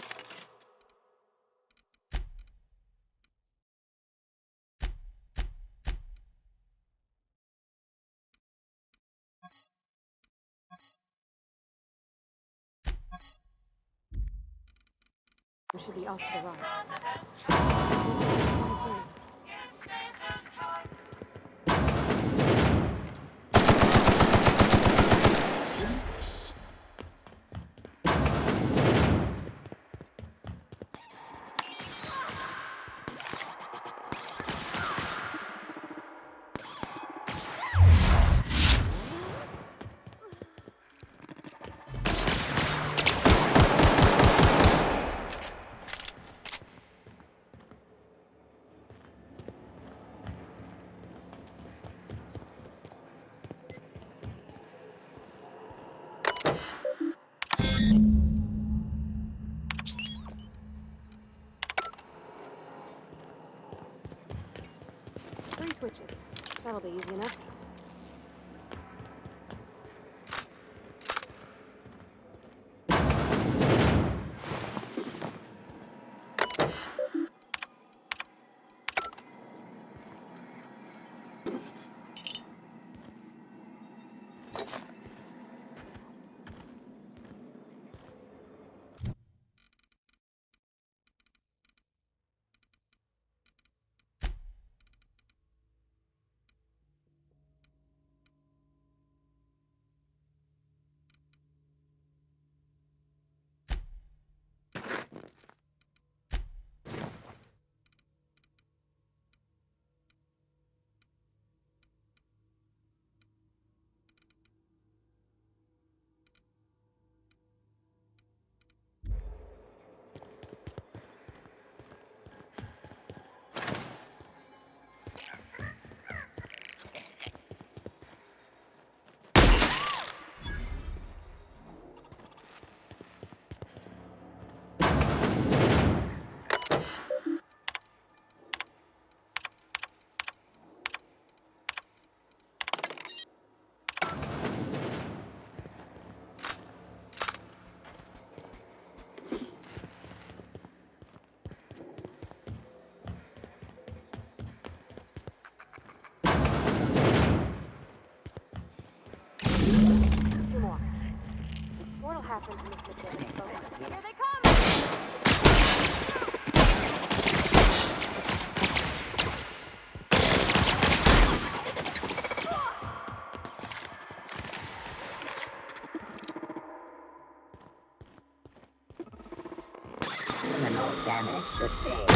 Should be off to the right. Three switches. That'll be easy enough. What'll happen to Miss McDevitt? Here they come! Criminal damage sustained.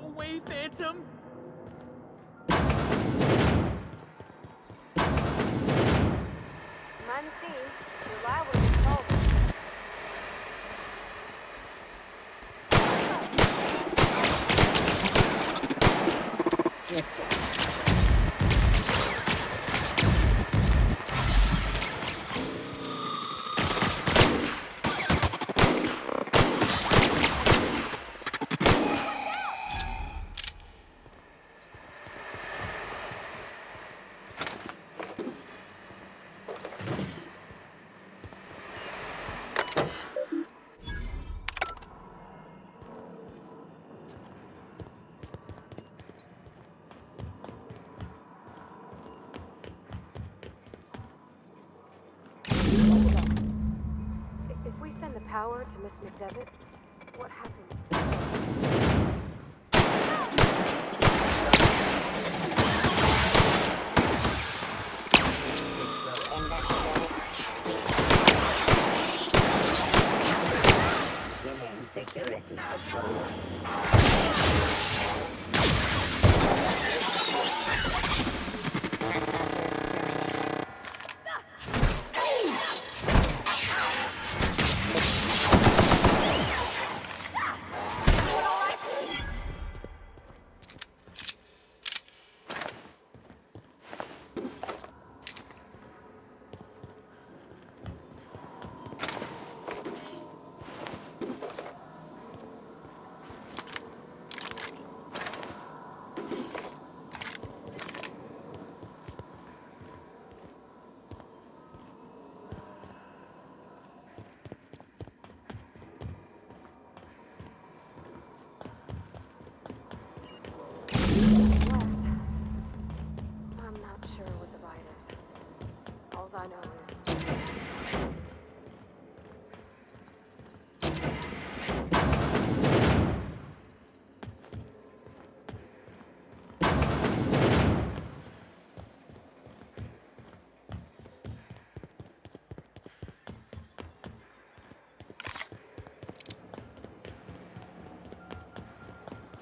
Away, Phantom! Mancini, you're liable to be told. power to Miss McDevitt, what happens to Human security patrol. I'm not sure what the bite is. All I know is...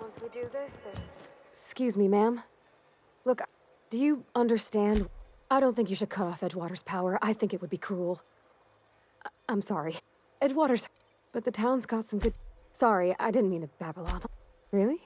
Once we do this, there's... Excuse me, ma'am. Look, do you understand? I don't think you should cut off Edgewater's power. I think it would be cruel. I'm sorry. Edgewater's... But the town's got some good... Sorry, I didn't mean to babble on. Really?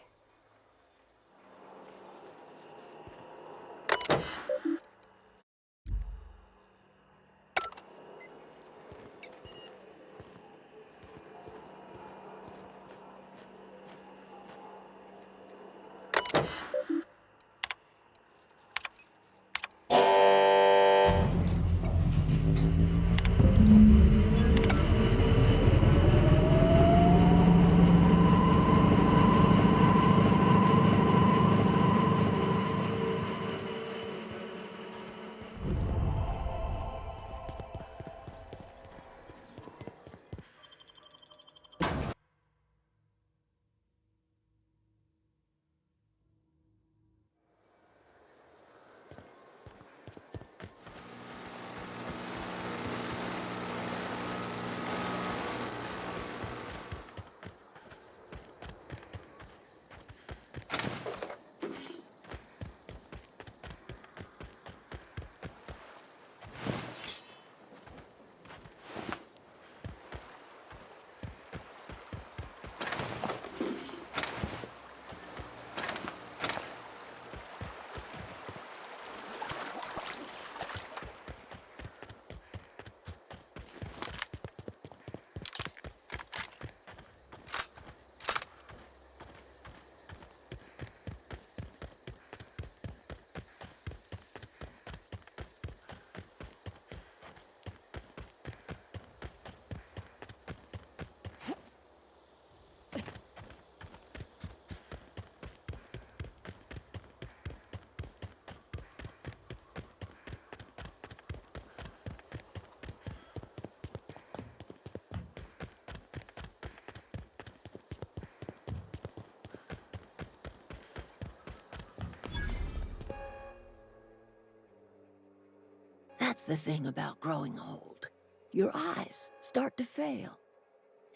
That's the thing about growing old. Your eyes start to fail.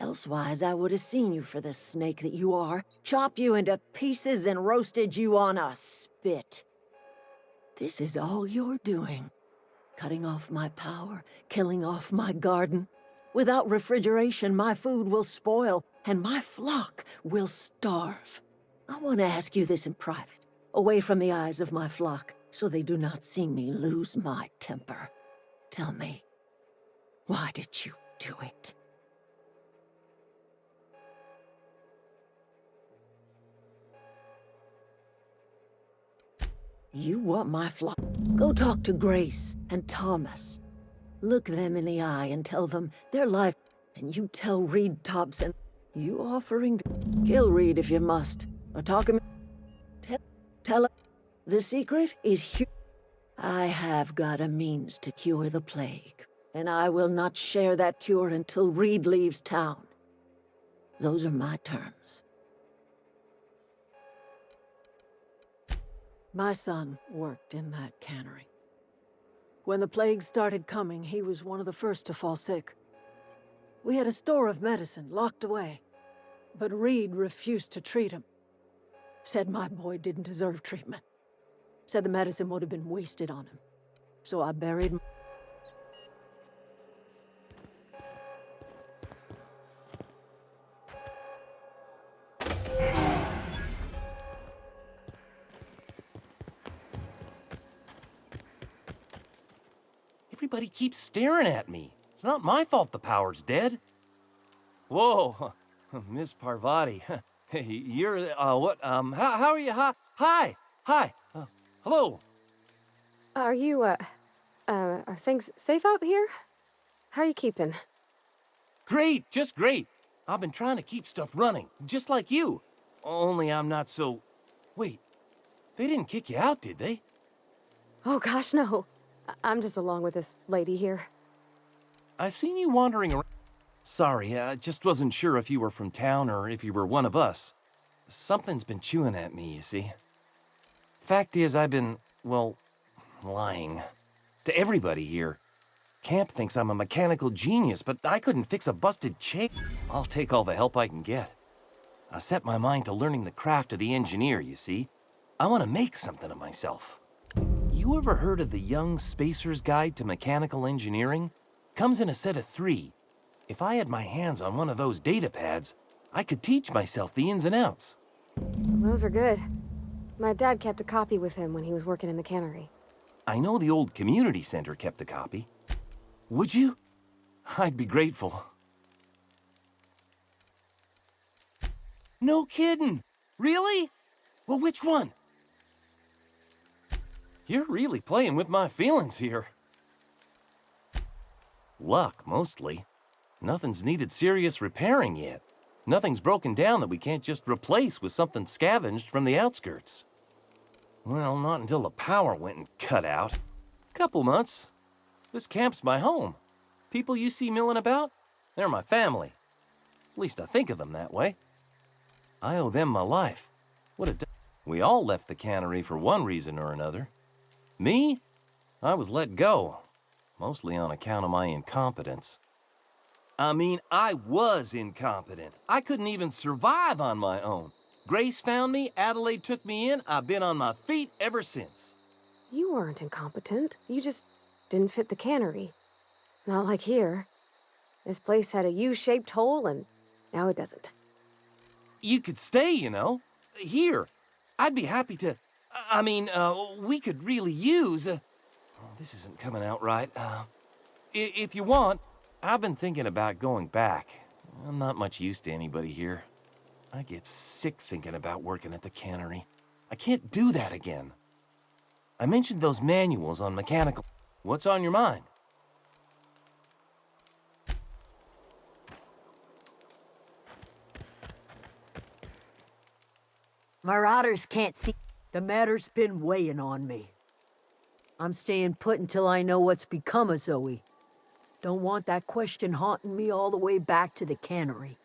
Elsewise, I would have seen you for the snake that you are, chopped you into pieces and roasted you on a spit. This is all you're doing. Cutting off my power, killing off my garden. Without refrigeration, my food will spoil, and my flock will starve. I want to ask you this in private, away from the eyes of my flock, so they do not see me lose my temper. Tell me, why did you do it? You want my flock? Go talk to Grace and Thomas. Look them in the eye and tell them their life. And you tell Reed Thompson, you offering to kill Reed if you must. Or talk him. Tell him the secret is huge. I have got a means to cure the plague. And I will not share that cure until Reed leaves town. Those are my terms. My son worked in that cannery. When the plague started coming, he was one of the first to fall sick. We had a store of medicine locked away, but Reed refused to treat him. Said my boy didn't deserve treatment. Said the medicine would have been wasted on him. So I buried him. Everybody keeps staring at me. It's not my fault the power's dead. Whoa, Miss Parvati. Hey, you're, what, how are you? Hi, hello. Are you, are things safe out here? How are you keeping? Great, just great. I've been trying to keep stuff running, just like you. Only I'm not so... Wait, they didn't kick you out, did they? Oh gosh, no. I'm just along with this lady here. I seen you wandering around. Sorry, I just wasn't sure if you were from town or if you were one of us. Something's been chewing at me, you see. Fact is, I've been, well, lying. To everybody here. Camp thinks I'm a mechanical genius, but I couldn't fix a busted chain. I'll take all the help I can get. I set my mind to learning the craft of the engineer, you see. I want to make something of myself. You ever heard of the Young Spacer's Guide to Mechanical Engineering? Comes in a set of 3. If I had my hands on one of those data pads, I could teach myself the ins and outs. Those are good. My dad kept a copy with him when he was working in the cannery. I know the old community center kept a copy. Would you? I'd be grateful. No kidding! Really? Well, which one? You're really playing with my feelings here. Luck, mostly. Nothing's needed serious repairing yet. Nothing's broken down that we can't just replace with something scavenged from the outskirts. Well, not until the power went and cut out. Couple months. This camp's my home. People you see milling about, they're my family. At least I think of them that way. I owe them my life. We all left the cannery for one reason or another. Me? I was let go. Mostly on account of my incompetence. I mean, I was incompetent. I couldn't even survive on my own. Grace found me, Adelaide took me in, I've been on my feet ever since. You weren't incompetent. You just didn't fit the cannery. Not like here. This place had a U-shaped hole, and now it doesn't. You could stay, you know. Here. I'd be happy to... I mean, we could really use... oh, this isn't coming out right. If you want, I've been thinking about going back. I'm not much use to anybody here. I get sick thinking about working at the cannery. I can't do that again. I mentioned those manuals on mechanical... What's on your mind? Marauders can't see. The matter's been weighing on me. I'm staying put until I know what's become of Zoe. Don't want that question haunting me all the way back to the cannery.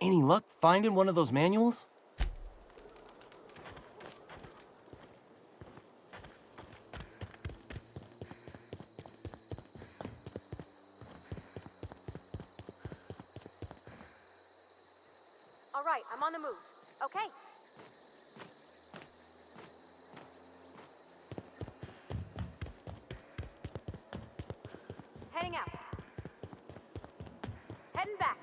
Any luck finding one of those manuals? All right, I'm on the move. Okay. Heading out. Heading back.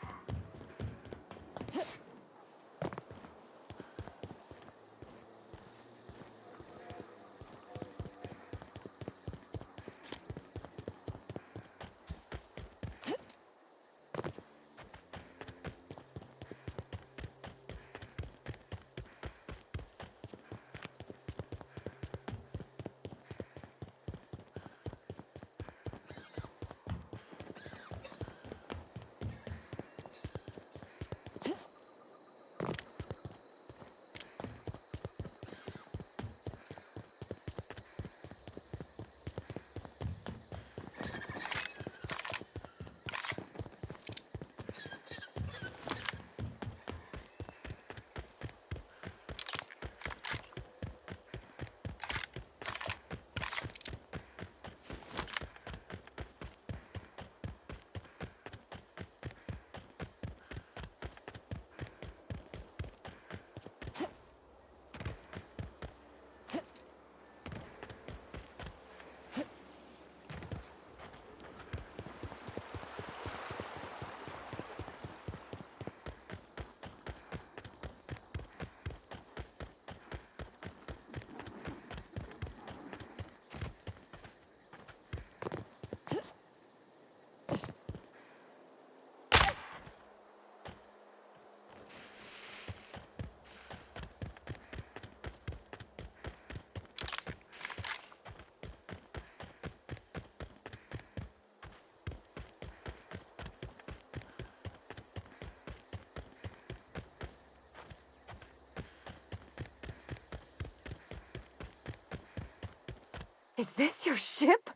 Is this your ship?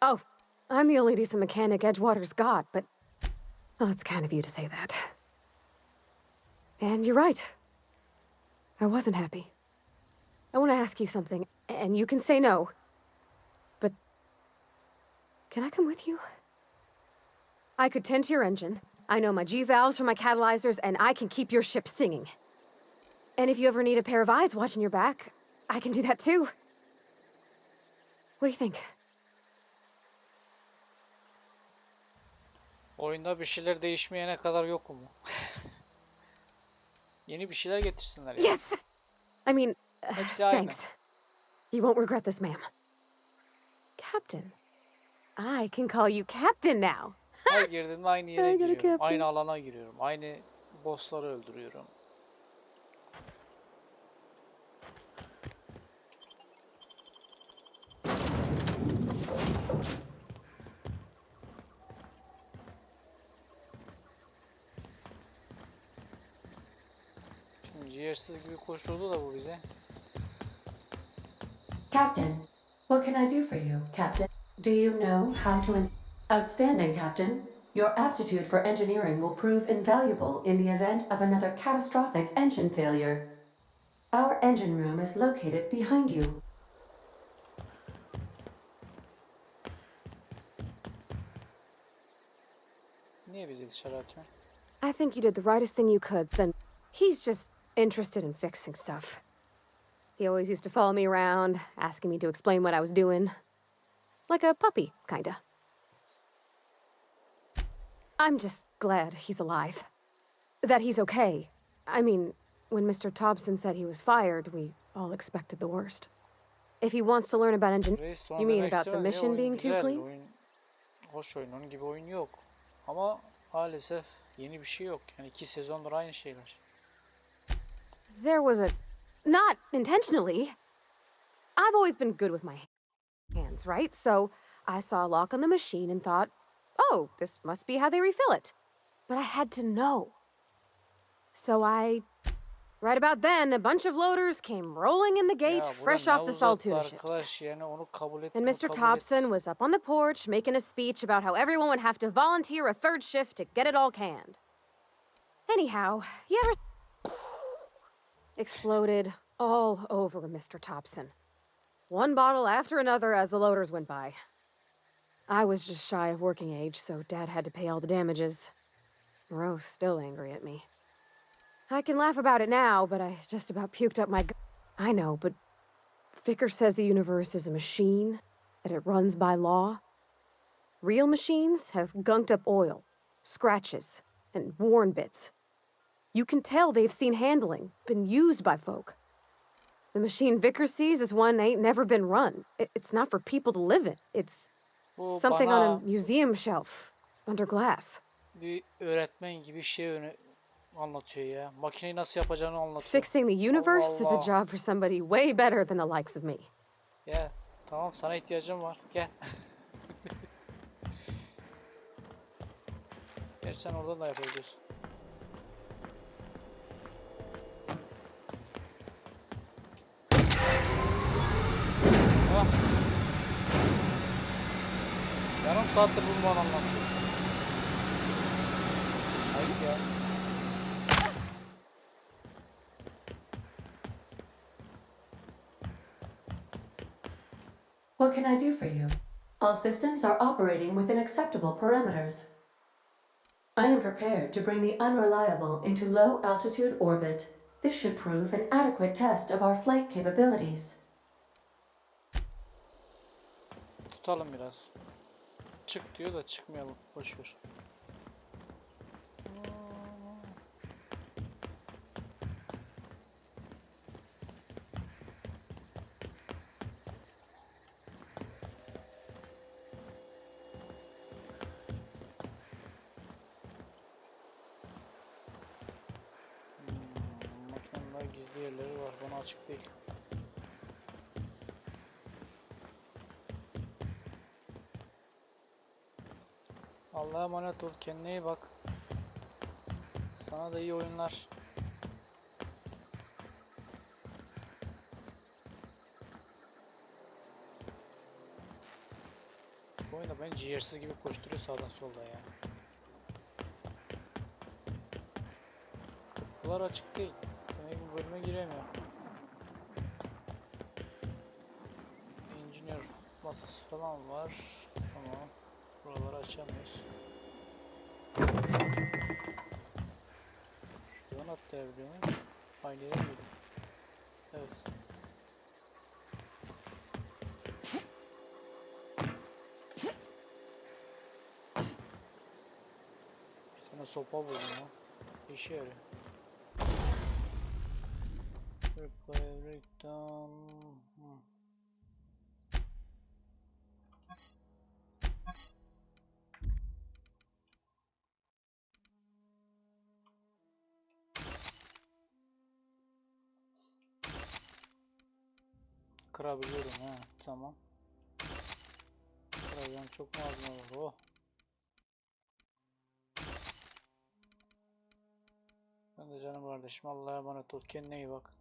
Oh, I'm the only decent mechanic Edgewater's got, but... Oh, it's kind of you to say that. And you're right. I wasn't happy. I want to ask you something, and you can say no. But... can I come with you? I could tend to your engine. I know my G-valves from my catalyzers, and I can keep your ship singing. And if you ever need a pair of eyes watching your back, I can do that too. What do you think? Oyunda bir şeyler değişmeyene kadar yok mu? Yeni bir şeyler getirsinler ya. Yes! I mean, Hepsi aynı. thanks. You won't regret this, ma'am. Captain. I can call you Captain now. Her girdiğimde aynı yere I got a giriyorum. captain. Aynı alana giriyorum. Aynı bossları öldürüyorum. Şimdi ciğersiz gibi koşturdu da bu bize. Captain, what can I do for you, Captain? Do you know how to Outstanding, Captain. Your aptitude for engineering will prove invaluable in the event of another catastrophic engine failure. Our engine room is located behind you. Niye bizi dışarı atıyor? I think you did the rightest thing you could, son. He's just interested in fixing stuff. He always used to follow me around, asking me to explain what I was doing. Like a puppy, kinda. I'm just glad he's alive. That he's okay. I mean, when Mr. Thompson said he was fired, we all expected the worst. If he wants to learn about Reis you mean demek about the istemedi ya, mission oyun being too güzel, clean? oyun hoş oyun, onun gibi oyun yok. Ama maalesef yeni bir şey yok. Yani 2 sezondur aynı şeyler. There was a... Not intentionally. I've always been good with my hands, right? So I saw a lock on the machine and thought, oh, this must be how they refill it. But I had to know. So right about then, a bunch of loaders came rolling in the gate, Ya fresh buna off ne the uzattı Saltuna ships. arkadaş, yani onu kabul et, And bunu Mr. kabul et. Thompson was up on the porch making a speech about how everyone would have to volunteer a third shift to get it all canned. Anyhow, you ever... exploded all over Mr. Thompson. One bottle after another as the loaders went by. I was just shy of working age, so Dad had to pay all the damages. Moreau's still angry at me. I can laugh about it now, but I just about puked up my... I know, but Vicker says the universe is a machine, that it runs by law. Real machines have gunked up oil, scratches, and worn bits. You can tell they've seen handling, been used by folk. The machine Vicker sees is one ain't never been run. It's not for people to live in. It's Bu something on a bana museum shelf, under glass. bir öğretmen gibi şey anlatıyor ya. Makineyi nasıl yapacağını anlatıyor. Fixing the universe is a Allah. job for somebody way better than the likes of me. Ya tamam, sana ihtiyacım var. Gel. Gerçi sen oradan da yapabiliyorsun. Ah. Yarım saattir bunu bana anlatıyor. Hayır ya. What can I do for you? All systems are operating within acceptable parameters. I am prepared to bring the unreliable into low altitude orbit. This should prove an adequate test of our flight capabilities. Tutalım biraz. Çık diyor da çıkmayalım. Boşver. Makinenin gizli yerleri var. Bana açık değil. Allah'a emanet ol. Kendine iyi bak. Sana da iyi oyunlar. oyunda ben ciğersiz gibi koşturuyor sağdan solda ya. Kapılar açık değil. Demek bu bölüme giremiyor. Engineer masası falan var. Tamam. Buraları açamıyoruz. Şuradan atlayabiliyor muyum? Aynı yere miydi? Evet. Bir tane sopa buldum ya. İşe yarıyor. Reply breakdown. Kırabiliyorum ha. Tamam. Kıracağım çok malzeme var. Oh. Ben de canım kardeşim. Allah'a emanet ol. Kendine iyi bak.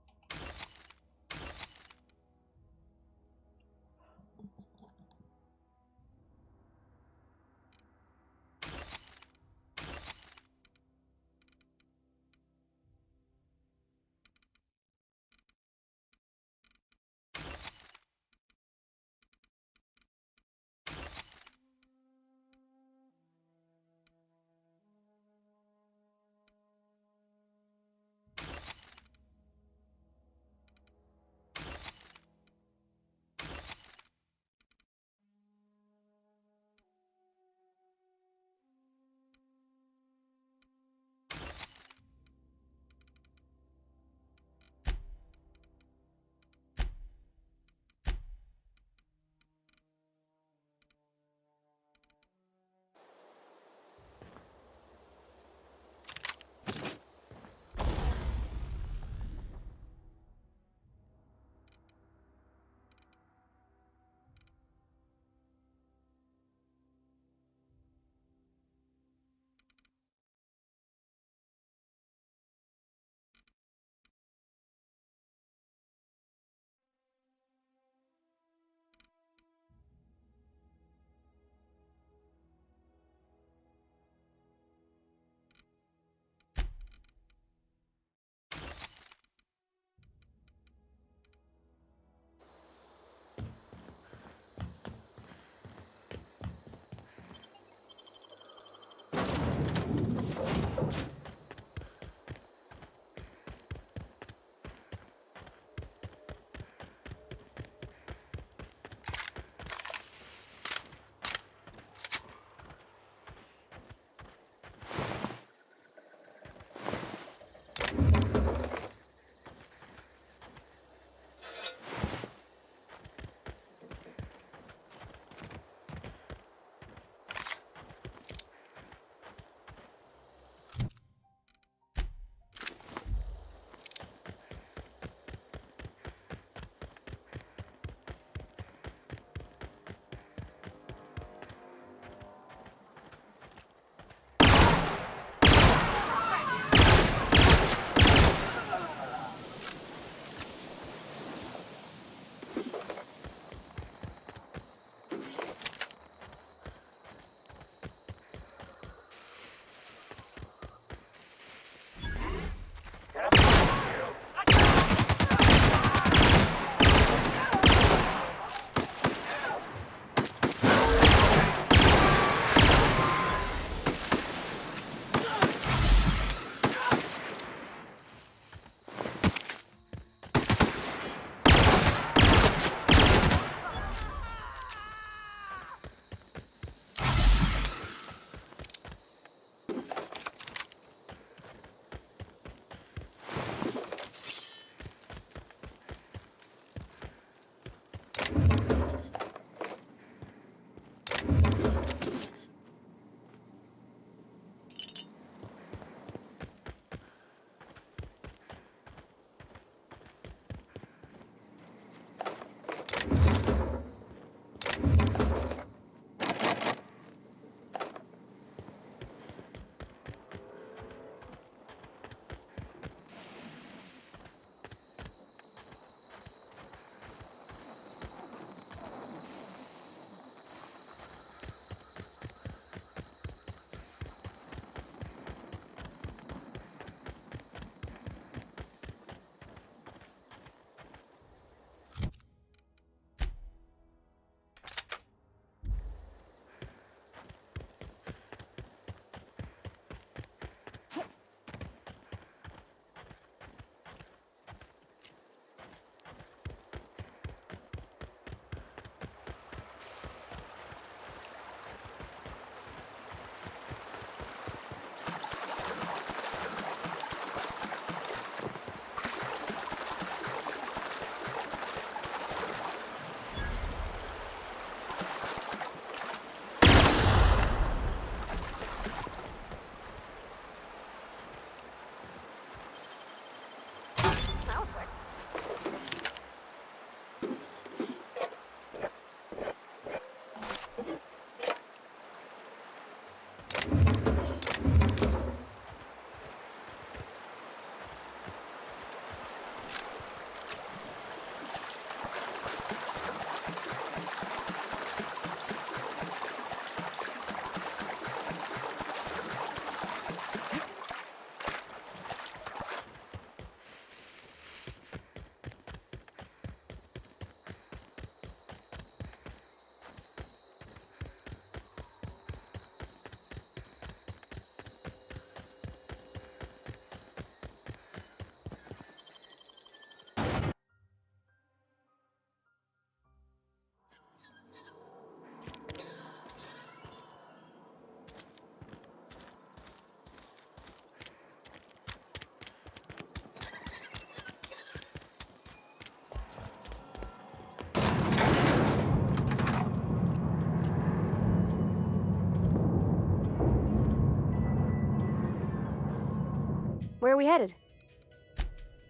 Where are we headed?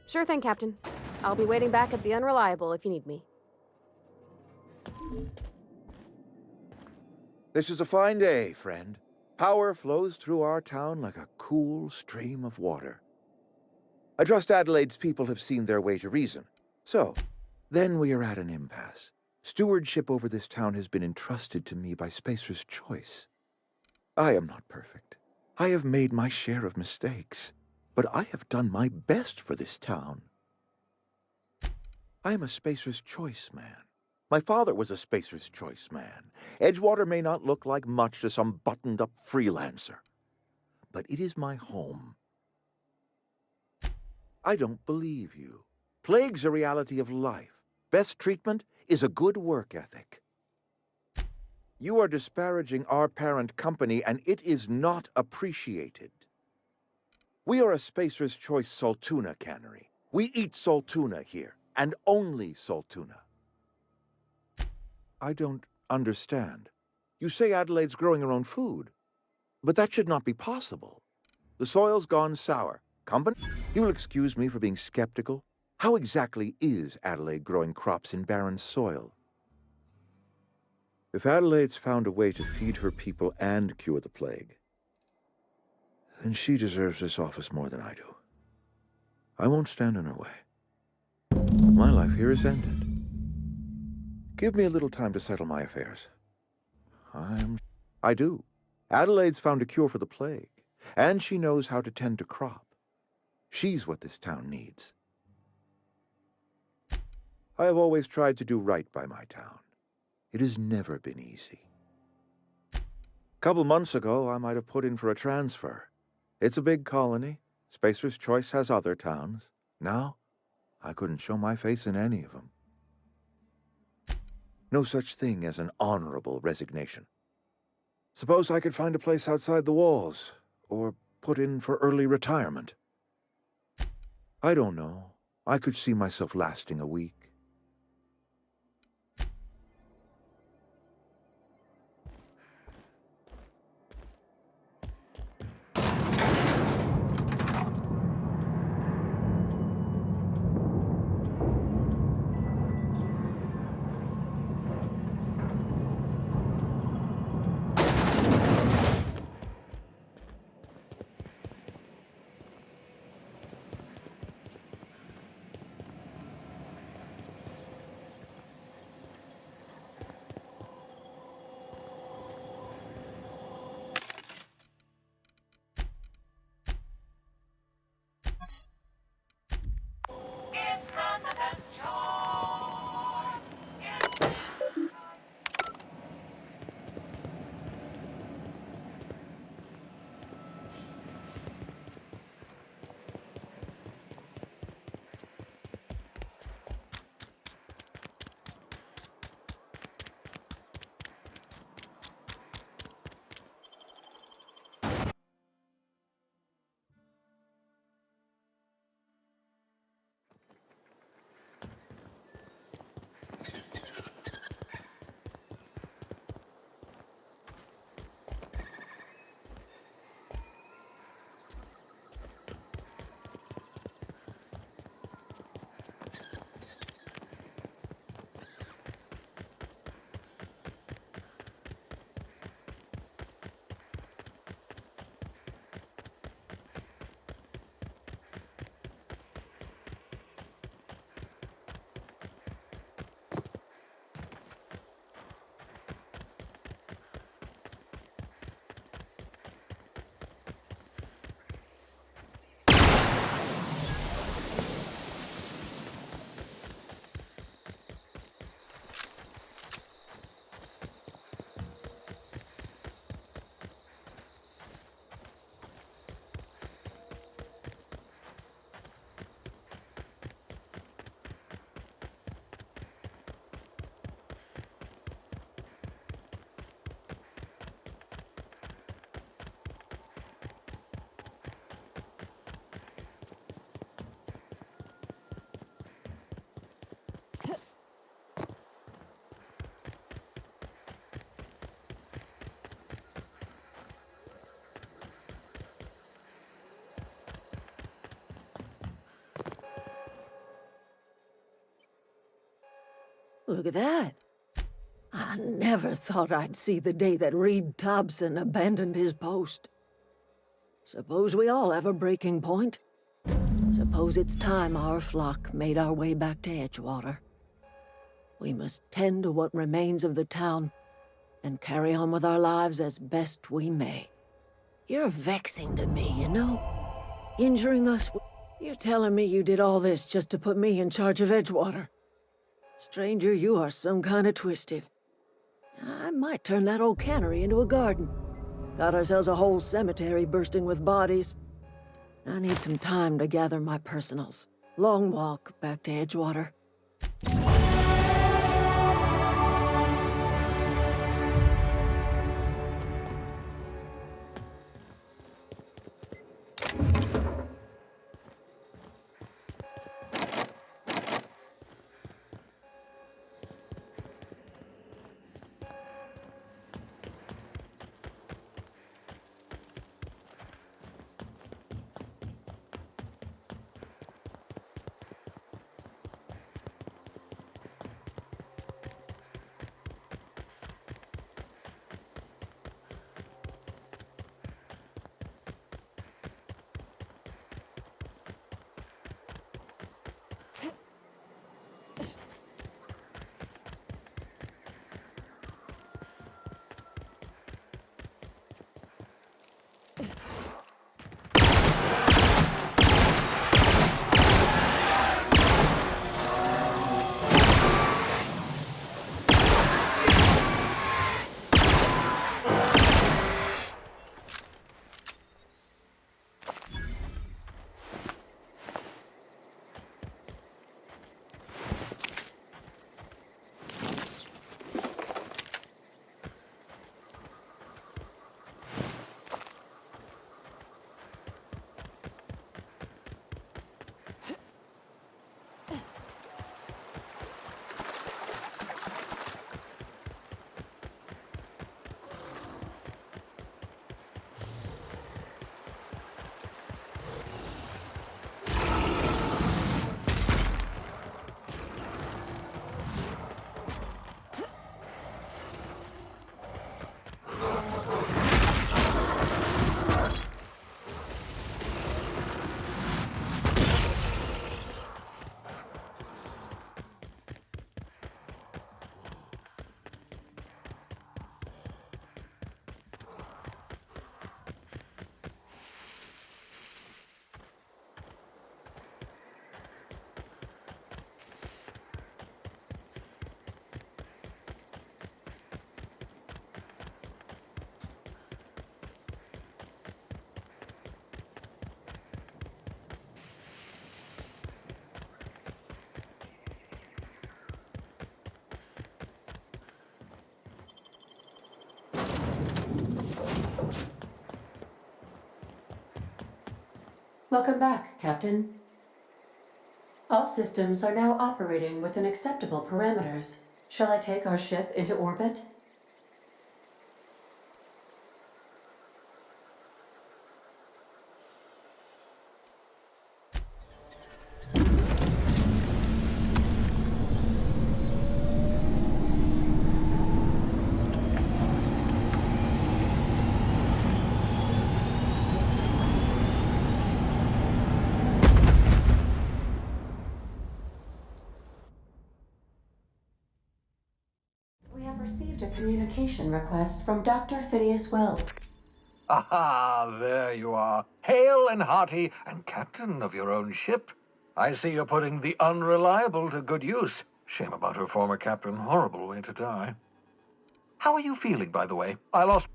Sure thing, Captain. I'll be waiting back at the Unreliable if you need me. This is a fine day, friend. Power flows through our town like a cool stream of water. I trust Adelaide's people have seen their way to reason. So, then we are at an impasse. Stewardship over this town has been entrusted to me by Spacer's Choice. I am not perfect. I have made my share of mistakes, but I have done my best for this town. I am a Spacer's Choice man. My father was a Spacer's Choice man. Edgewater may not look like much to some buttoned-up freelancer, but it is my home. I don't believe you. Plague's a reality of life. Best treatment is a good work ethic. You are disparaging our parent company, and it is not appreciated. We are a Spacer's Choice Saltuna cannery. We eat saltuna here, and only saltuna. I don't understand. You say Adelaide's growing her own food, but that should not be possible. The soil's gone sour. Company? You will excuse me for being skeptical. How exactly is Adelaide growing crops in barren soil? If Adelaide's found a way to feed her people and cure the plague, then she deserves this office more than I do. I won't stand in her way. My life here is ended. Give me a little time to settle my affairs. I do. Adelaide's found a cure for the plague, and she knows how to tend a crop. She's what this town needs. I have always tried to do right by my town. It has never been easy. A couple months ago, I might have put in for a transfer. It's a big colony. Spacer's Choice has other towns. Now, I couldn't show my face in any of them. No such thing as an honorable resignation. Suppose I could find a place outside the walls, or put in for early retirement. I don't know. I could see myself lasting a week. Look at that. I never thought I'd see the day that Reed Thompson abandoned his post. Suppose we all have a breaking point. Suppose it's time our flock made our way back to Edgewater. We must tend to what remains of the town and carry on with our lives as best we may. You're vexing to me, you know? Injuring us. You're telling me you did all this just to put me in charge of Edgewater. Stranger, you are some kind of twisted. I might turn that old cannery into a garden. Got ourselves a whole cemetery bursting with bodies. I need some time to gather my personals. Long walk back to Edgewater. Welcome back, Captain. All systems are now operating within acceptable parameters. Shall I take our ship into orbit? We have received a communication request from Dr. Phineas Wells. Aha, there you are. Hale and hearty, and captain of your own ship. I see you're putting the unreliable to good use. Shame about her former captain. Horrible way to die. How are you feeling, by the way? I lost...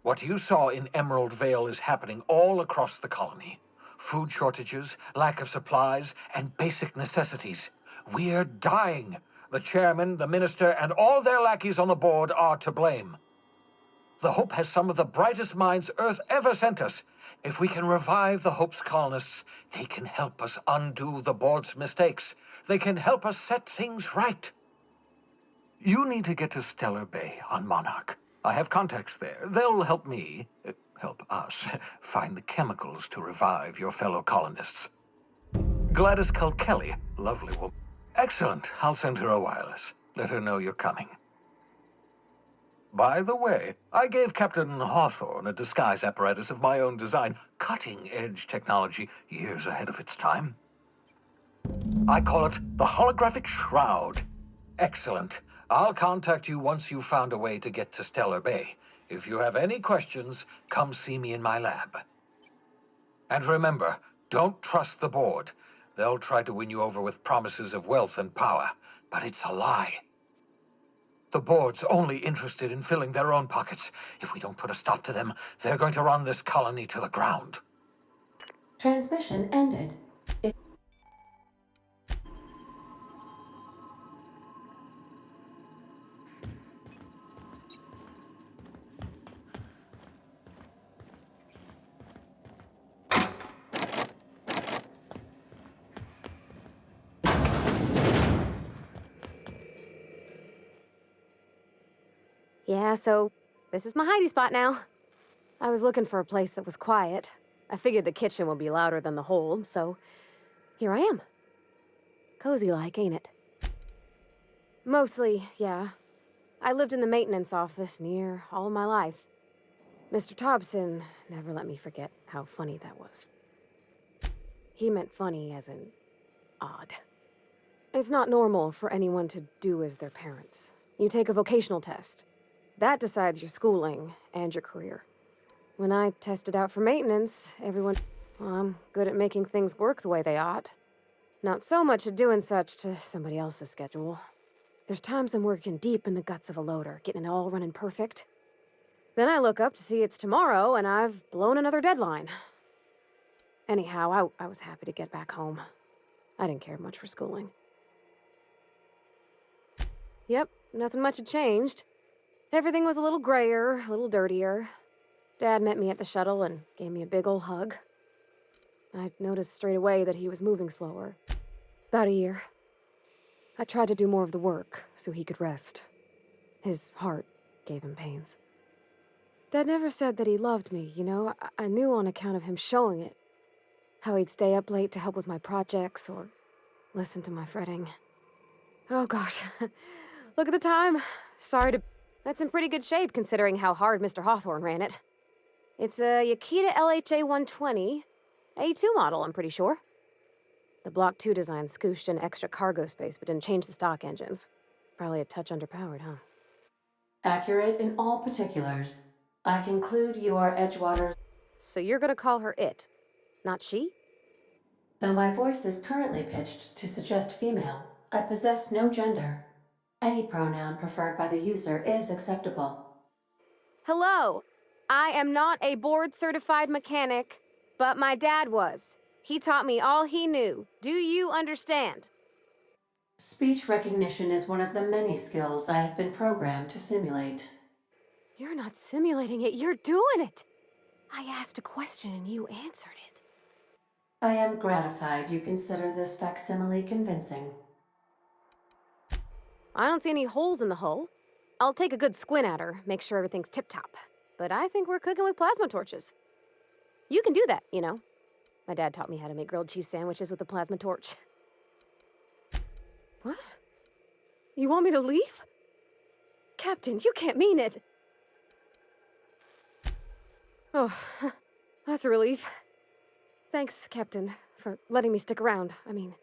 What you saw in Emerald Vale is happening all across the colony. Food shortages, lack of supplies, and basic necessities. We're dying. The chairman, the minister, and all their lackeys on the board are to blame. The Hope has some of the brightest minds Earth ever sent us. If we can revive the Hope's colonists, they can help us undo the board's mistakes. They can help us set things right. You need to get to Stellar Bay on Monarch. I have contacts there. They'll help me, help us, find the chemicals to revive your fellow colonists. Gladys Culkelly, lovely woman. Excellent. I'll send her a wireless. Let her know you're coming. By the way, I gave Captain Hawthorne a disguise apparatus of my own design, cutting-edge technology years ahead of its time. I call it the holographic shroud. Excellent. I'll contact you once you've found a way to get to Stellar Bay. If you have any questions, come see me in my lab. And remember, don't trust the board. They'll try to win you over with promises of wealth and power, but it's a lie. The board's only interested in filling their own pockets. If we don't put a stop to them, they're going to run this colony to the ground. Transmission ended. Yeah, so this is my hidey spot now. I was looking for a place that was quiet. I figured the kitchen would be louder than the hold, so here I am. Cozy-like, ain't it? Mostly, yeah. I lived in the maintenance office near all my life. Mr. Thompson never let me forget how funny that was. He meant funny as in odd. It's not normal for anyone to do as their parents. You take a vocational test. That decides your schooling and your career. When I tested out for maintenance, everyone... Well, I'm good at making things work the way they ought. Not so much at doing such to somebody else's schedule. There's times I'm working deep in the guts of a loader, getting it all running perfect. Then I look up to see it's tomorrow, and I've blown another deadline. Anyhow, I was happy to get back home. I didn't care much for schooling. Yep, nothing much had changed. Everything was a little grayer, a little dirtier. Dad met me at the shuttle and gave me a big ol' hug. I noticed straight away that he was moving slower. About a year. I tried to do more of the work so he could rest. His heart gave him pains. Dad never said that he loved me, you know? I knew on account of him showing it. How he'd stay up late to help with my projects or listen to my fretting. Oh gosh, look at the time. Sorry to... That's in pretty good shape considering how hard Mr. Hawthorne ran it. It's a Yakita LHA 120, A2 model, I'm pretty sure. The Block 2 design scooshed in extra cargo space but didn't change the stock engines. Probably a touch underpowered, huh? Accurate in all particulars. I conclude you are Edgewater's... So you're gonna call her it, not she? Though my voice is currently pitched to suggest female, I possess no gender. Any pronoun preferred by the user is acceptable. Hello! I am not a board-certified mechanic, but my dad was. He taught me all he knew. Do you understand? Speech recognition is one of the many skills I have been programmed to simulate. You're not simulating it, you're doing it! I asked a question and you answered it. I am gratified you consider this facsimile convincing. I don't see any holes in the hull. I'll take a good squint at her, make sure everything's tip-top. But I think we're cooking with plasma torches. You can do that, you know. My dad taught me how to make grilled cheese sandwiches with a plasma torch. What? You want me to leave? Captain, you can't mean it. Oh, that's a relief. Thanks, Captain, for letting me stick around. I mean...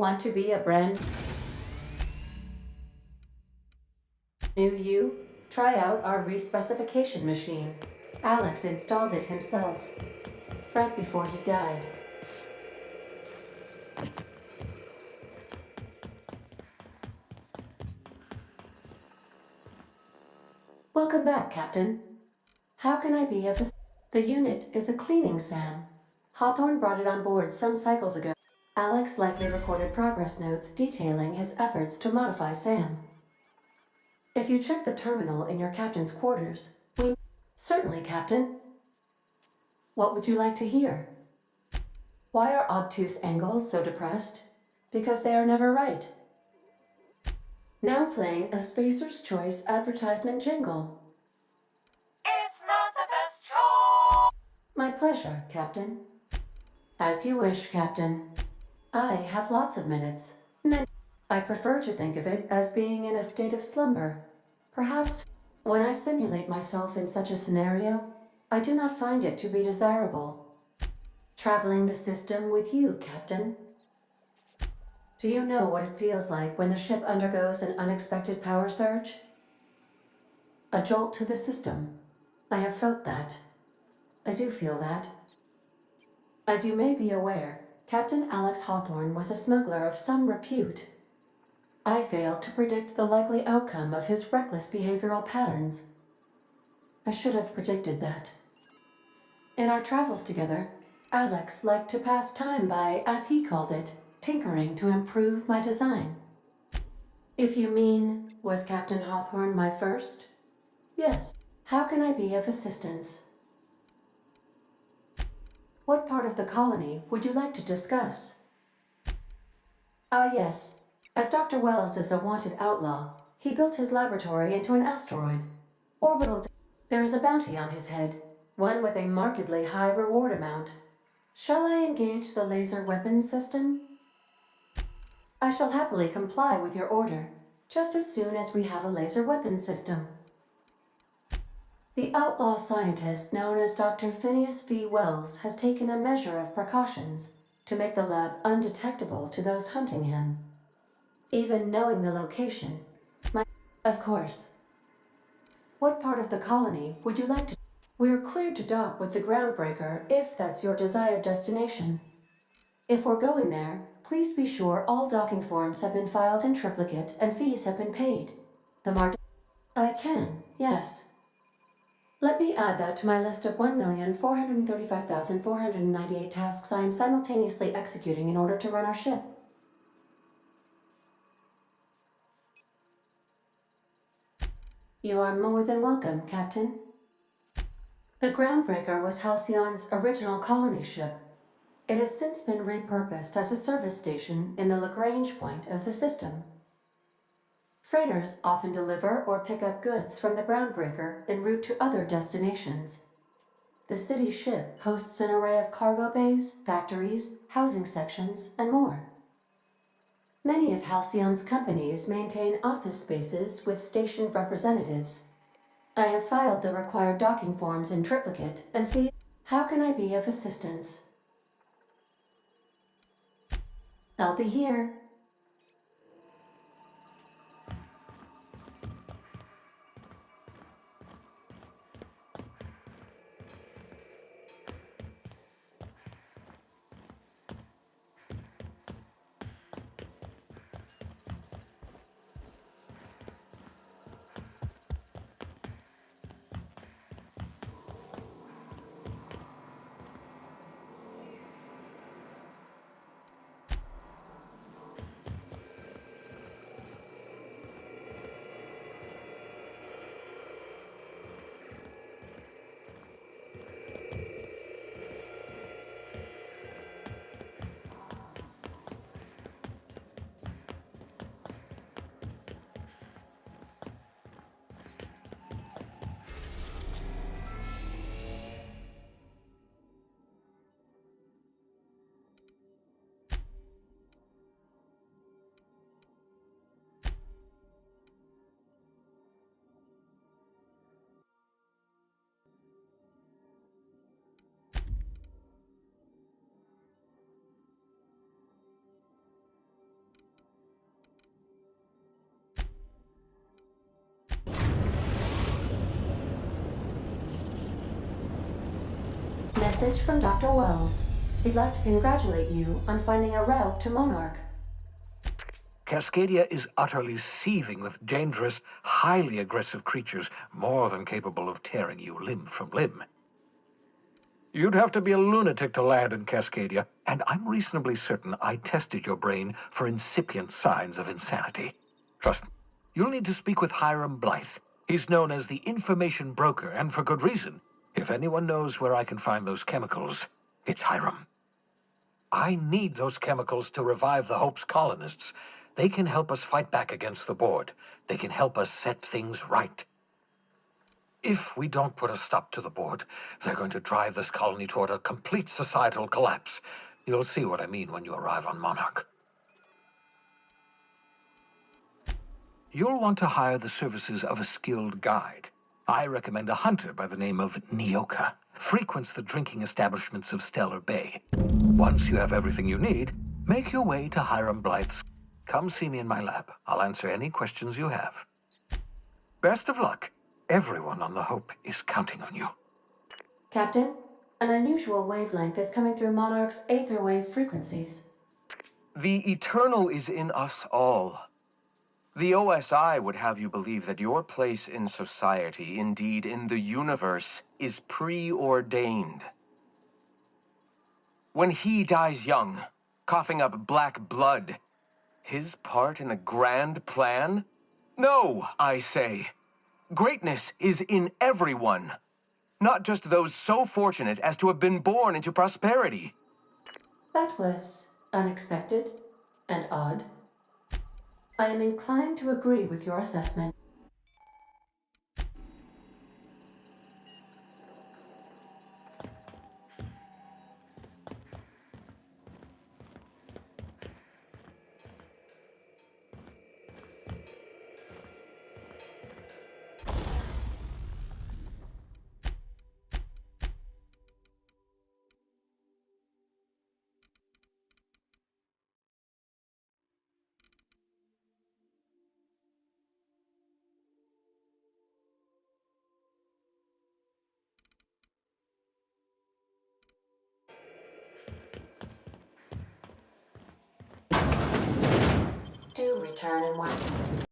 Want to be a brand new you? Try out our respecification machine. Alex installed it himself, right before he died. Welcome back, Captain. How can I be of assistance? The unit is a cleaning SAM. Hawthorne brought it on board some cycles ago. Alex likely recorded progress notes detailing his efforts to modify SAM. If you check the terminal in your captain's quarters, we... Certainly, Captain. What would you like to hear? Why are obtuse angles so depressed? Because they are never right. Now playing a Spacer's Choice advertisement jingle. It's not the best choice. My pleasure, Captain. As you wish, Captain. I have lots of minutes. I prefer to think of it as being in a state of slumber. Perhaps when I simulate myself in such a scenario, I do not find it to be desirable. Traveling the system with you, Captain. Do you know what it feels like when the ship undergoes an unexpected power surge? A jolt to the system. I have felt that. I do feel that. As you may be aware, Captain Alex Hawthorne was a smuggler of some repute. I failed to predict the likely outcome of his reckless behavioral patterns. I should have predicted that. In our travels together, Alex liked to pass time by, as he called it, tinkering to improve my design. If you mean, was Captain Hawthorne my first? Yes. How can I be of assistance? What part of the colony would you like to discuss? Ah, yes. As Dr. Wells is a wanted outlaw, he built his laboratory into an asteroid. Orbital. There is a bounty on his head, one with a markedly high reward amount. Shall I engage the laser weapons system? I shall happily comply with your order, just as soon as we have a laser weapons system. The outlaw scientist known as Dr. Phineas V. Wells has taken a measure of precautions to make the lab undetectable to those hunting him. Even knowing the location, Of course. What part of the colony would you like to... We're cleared to dock with the groundbreaker if that's your desired destination. If we're going there, please be sure all docking forms have been filed in triplicate and fees have been paid. I can, yes. Let me add that to my list of 1,435,498 tasks I am simultaneously executing in order to run our ship. You are more than welcome, Captain. The Groundbreaker was Halcyon's original colony ship. It has since been repurposed as a service station in the Lagrange point of the system. Freighters often deliver or pick up goods from the Groundbreaker en route to other destinations. The city ship hosts an array of cargo bays, factories, housing sections, and more. Many of Halcyon's companies maintain office spaces with station representatives. I have filed the required docking forms in triplicate and fee. How can I be of assistance? I'll be here. Message from Dr. Wells. He'd like to congratulate you on finding a route to Monarch. Cascadia is utterly seething with dangerous, highly aggressive creatures, more than capable of tearing you limb from limb. You'd have to be a lunatic to land in Cascadia, and I'm reasonably certain I tested your brain for incipient signs of insanity. Trust me, you'll need to speak with Hiram Blythe. He's known as the information broker, and for good reason. If anyone knows where I can find those chemicals, it's Hiram. I need those chemicals to revive the Hope's colonists. They can help us fight back against the board. They can help us set things right. If we don't put a stop to the board, they're going to drive this colony toward a complete societal collapse. You'll see what I mean when you arrive on Monarch. You'll want to hire the services of a skilled guide. I recommend a hunter by the name of Nyoka. Frequents the drinking establishments of Stellar Bay. Once you have everything you need, make your way to Hiram Blythe's. Come see me in my lab. I'll answer any questions you have. Best of luck. Everyone on the Hope is counting on you. Captain, an unusual wavelength is coming through Monarch's aether wave frequencies. The eternal is in us all. The OSI would have you believe that your place in society, indeed in the universe, is preordained. When he dies young, coughing up black blood, his part in the grand plan? No, I say. Greatness is in everyone, not just those so fortunate as to have been born into prosperity. That was unexpected and odd. I am inclined to agree with your assessment. Do return in 1 second.